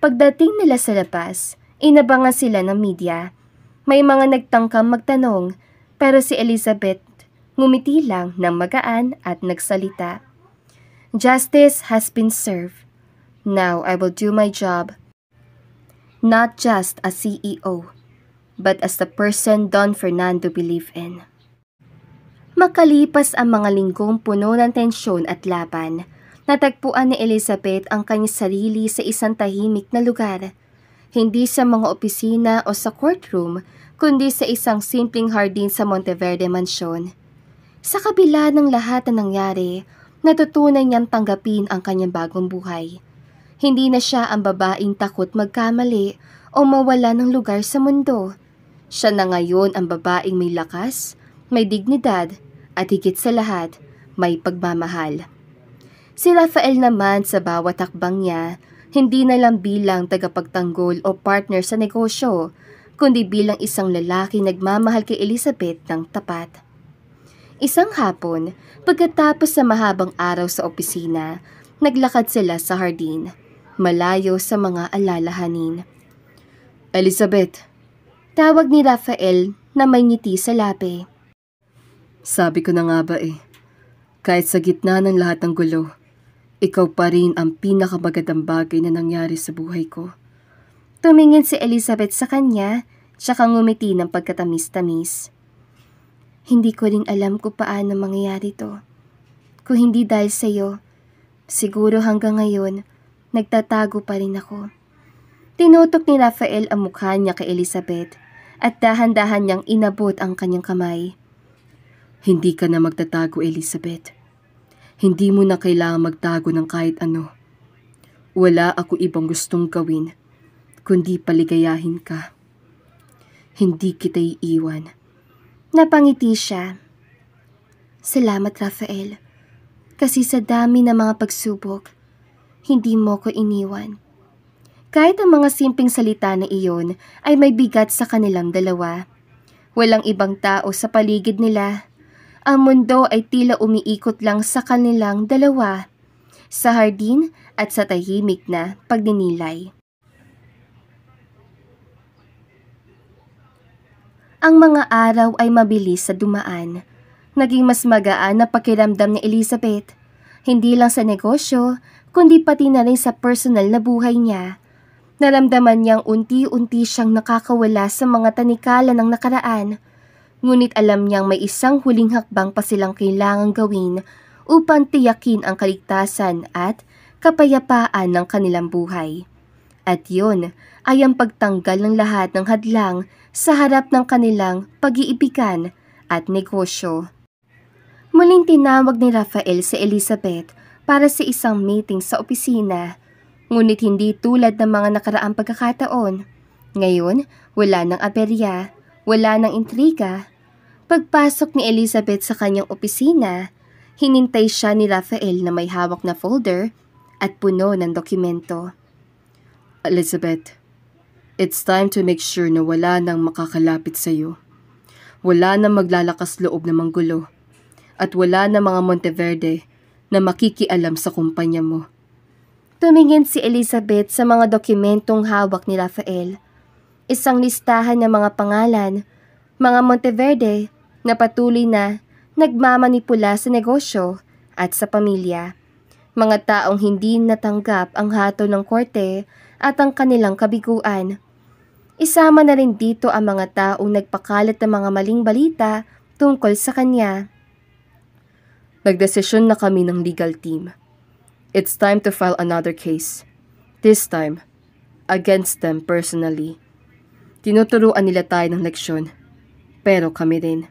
Pagdating nila sa labas, inabangan sila ng media. May mga nagtangkang magtanong, pero si Elizabeth ngumiti lang ng magaan at nagsalita. Justice has been served. Now I will do my job. Not just as CEO, but as the person Don Fernando believed in. Makalipas ang mga linggong puno ng tensyon at laban, natagpuan ni Elizabeth ang kanyang sarili sa isang tahimik na lugar. Hindi sa mga opisina o sa courtroom, kundi sa isang simpleng hardin sa Monteverde Mansion. Sa kabila ng lahat na nangyari, natutunan niyang tanggapin ang kanyang bagong buhay. Hindi na siya ang babaeng takot magkamali o mawala ng lugar sa mundo. Siya na ngayon ang babaeng may lakas, may dignidad, at higit sa lahat, may pagmamahal. Si Rafael naman sa bawat hakbang niya, hindi na lang bilang tagapagtanggol o partner sa negosyo, kundi bilang isang lalaki nagmamahal kay Elizabeth ng tapat. Isang hapon, pagkatapos sa mahabang araw sa opisina, naglakad sila sa hardin, malayo sa mga alalahanin. Elizabeth, tawag ni Rafael na may ngiti sa labi. Sabi ko na nga ba kahit sa gitna ng lahat ng gulo, ikaw pa rin ang pinakamagandang bagay na nangyari sa buhay ko. Tumingin si Elizabeth sa kanya, tsaka ngumiti ng pagkatamis-tamis. Hindi ko rin alam kung paano mangyayari to. Kung hindi dahil sa iyo, siguro hanggang ngayon, nagtatago pa rin ako. Tinutok ni Rafael ang mukha niya kay Elizabeth at dahan-dahan niyang inabot ang kanyang kamay. Hindi ka na magtatago, Elizabeth. Hindi mo na kailangang magtago ng kahit ano. Wala ako ibang gustong gawin, kundi paligayahin ka. Hindi kita iiwan. Napangiti siya. Salamat, Rafael. Kasi sa dami ng mga pagsubok, hindi mo ko iniwan. Kahit ang mga simpleng salita na iyon ay may bigat sa kanilang dalawa. Walang ibang tao sa paligid nila. Ang mundo ay tila umiikot lang sa kanilang dalawa, sa hardin at sa tahimik na pagninilay. Ang mga araw ay mabilis sa dumaan. Naging mas magaan na pakiramdam ni Elizabeth, hindi lang sa negosyo, kundi pati na rin sa personal na buhay niya. Naramdaman niyang unti-unti siyang nakakawala sa mga tanikala ng nakaraan. Ngunit alam niyang may isang huling hakbang pa silang kailangang gawin upang tiyakin ang kaligtasan at kapayapaan ng kanilang buhay. At yun ay ang pagtanggal ng lahat ng hadlang sa harap ng kanilang pag-iibigan at negosyo. Muling tinawag ni Rafael si Elizabeth para sa isang meeting sa opisina. Ngunit hindi tulad ng mga nakaraang pagkakataon. Ngayon, wala ng aberya, wala ng intriga. Pagpasok ni Elizabeth sa kanyang opisina, hinintay siya ni Rafael na may hawak na folder at puno ng dokumento. Elizabeth, it's time to make sure na wala nang makakalapit sa iyo. Wala nang maglalakas loob na manggulo. At wala na mga Monteverde na makikialam sa kumpanya mo. Tumingin si Elizabeth sa mga dokumentong hawak ni Rafael. Isang listahan ng mga pangalan, mga Monteverde na patuloy na nagmamanipula sa negosyo at sa pamilya. Mga taong hindi natanggap ang hatol ng korte at ang kanilang kabiguan. Isama na rin dito ang mga taong nagpakalat ng mga maling balita tungkol sa kanya. Nagdesisyon na kami ng legal team. It's time to file another case. This time, against them personally. Tinuturuan nila tayo ng leksyon. Pero kami rin,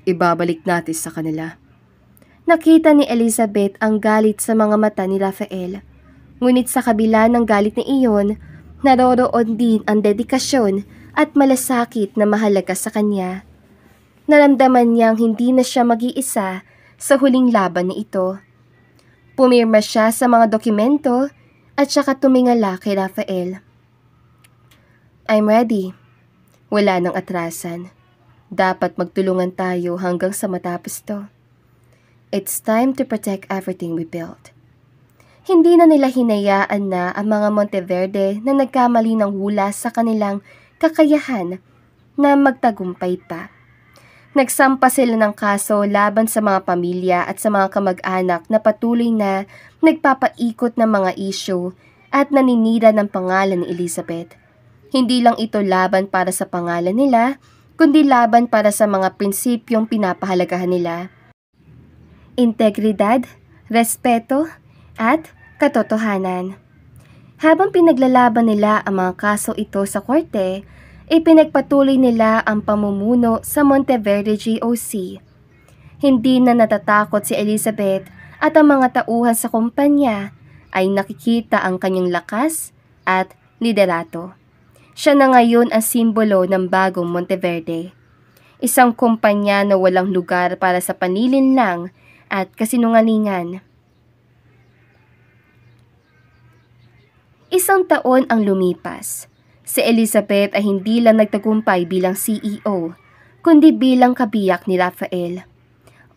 ibabalik natin sa kanila. Nakita ni Elizabeth ang galit sa mga mata ni Rafael. Ngunit sa kabila ng galit na iyon, naroroon din ang dedikasyon at malasakit na mahalaga sa kanya. Naramdaman niyang hindi na siya mag-iisa sa huling laban na ito. Pumirma siya sa mga dokumento at saka tumingala kay Rafael. I'm ready. Wala nang atrasan. Dapat magtulungan tayo hanggang sa matapos to. It's time to protect everything we built. Hindi na nila hinayaan na ang mga Monteverde na nagkamali ng hula sa kanilang kakayahan na magtagumpay pa. Nagsampa sila ng kaso laban sa mga pamilya at sa mga kamag-anak na patuloy na nagpapaikot ng mga isyu at naninira ng pangalan ni Elizabeth. Hindi lang ito laban para sa pangalan nila, kundi laban para sa mga prinsipyong pinapahalagahan nila. Integridad, respeto, at katotohanan. Habang pinaglalaban nila ang mga kaso ito sa korte, ipinagpatuloy nila ang pamumuno sa Monteverde GOC. Hindi na natatakot si Elizabeth at ang mga tauhan sa kumpanya ay nakikita ang kanyang lakas at liderato. Siya na ngayon ang simbolo ng bagong Monteverde. Isang kumpanya na walang lugar para sa panlilinlang at kasinungalingan. Isang taon ang lumipas. Si Elizabeth ay hindi lang nagtagumpay bilang CEO, kundi bilang kabiyak ni Rafael.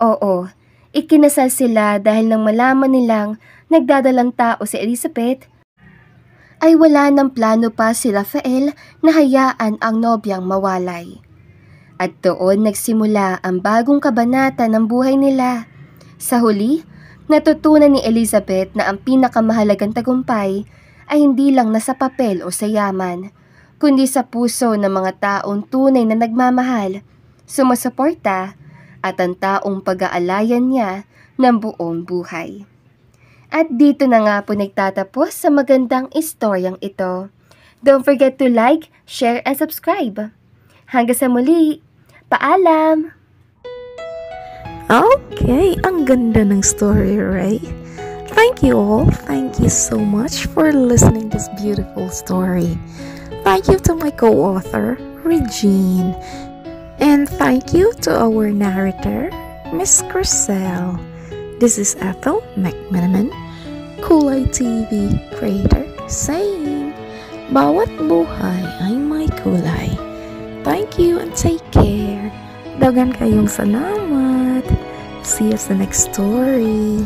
Oo, ikinasal sila dahil nang malaman nilang nagdadalang tao si Elizabeth, ay wala ng plano pa si Rafael na hayaan ang nobyang mawalay. At doon nagsimula ang bagong kabanata ng buhay nila. Sa huli, natutunan ni Elizabeth na ang pinakamahalagang tagumpay ay hindi lang nasa papel o sa yaman, kundi sa puso ng mga taong tunay na nagmamahal, sumusuporta, at ang taong pag-aalayan niya ng buong buhay. At dito na nga po nagtatapos sa magandang istoryang ito. Don't forget to like, share, and subscribe. Hanggang sa muli, paalam! Okay, ang ganda ng story, right? Thank you all. Thank you so much for listening to this beautiful story. Thank you to my co-author, Regine. And thank you to our narrator, Miss Crystal. This is Ethel McMenamin, Kulay TV creator, saying, bawat buhay ay may kulay. Thank you and take care. Dagan kayong salamat. See you sa next story.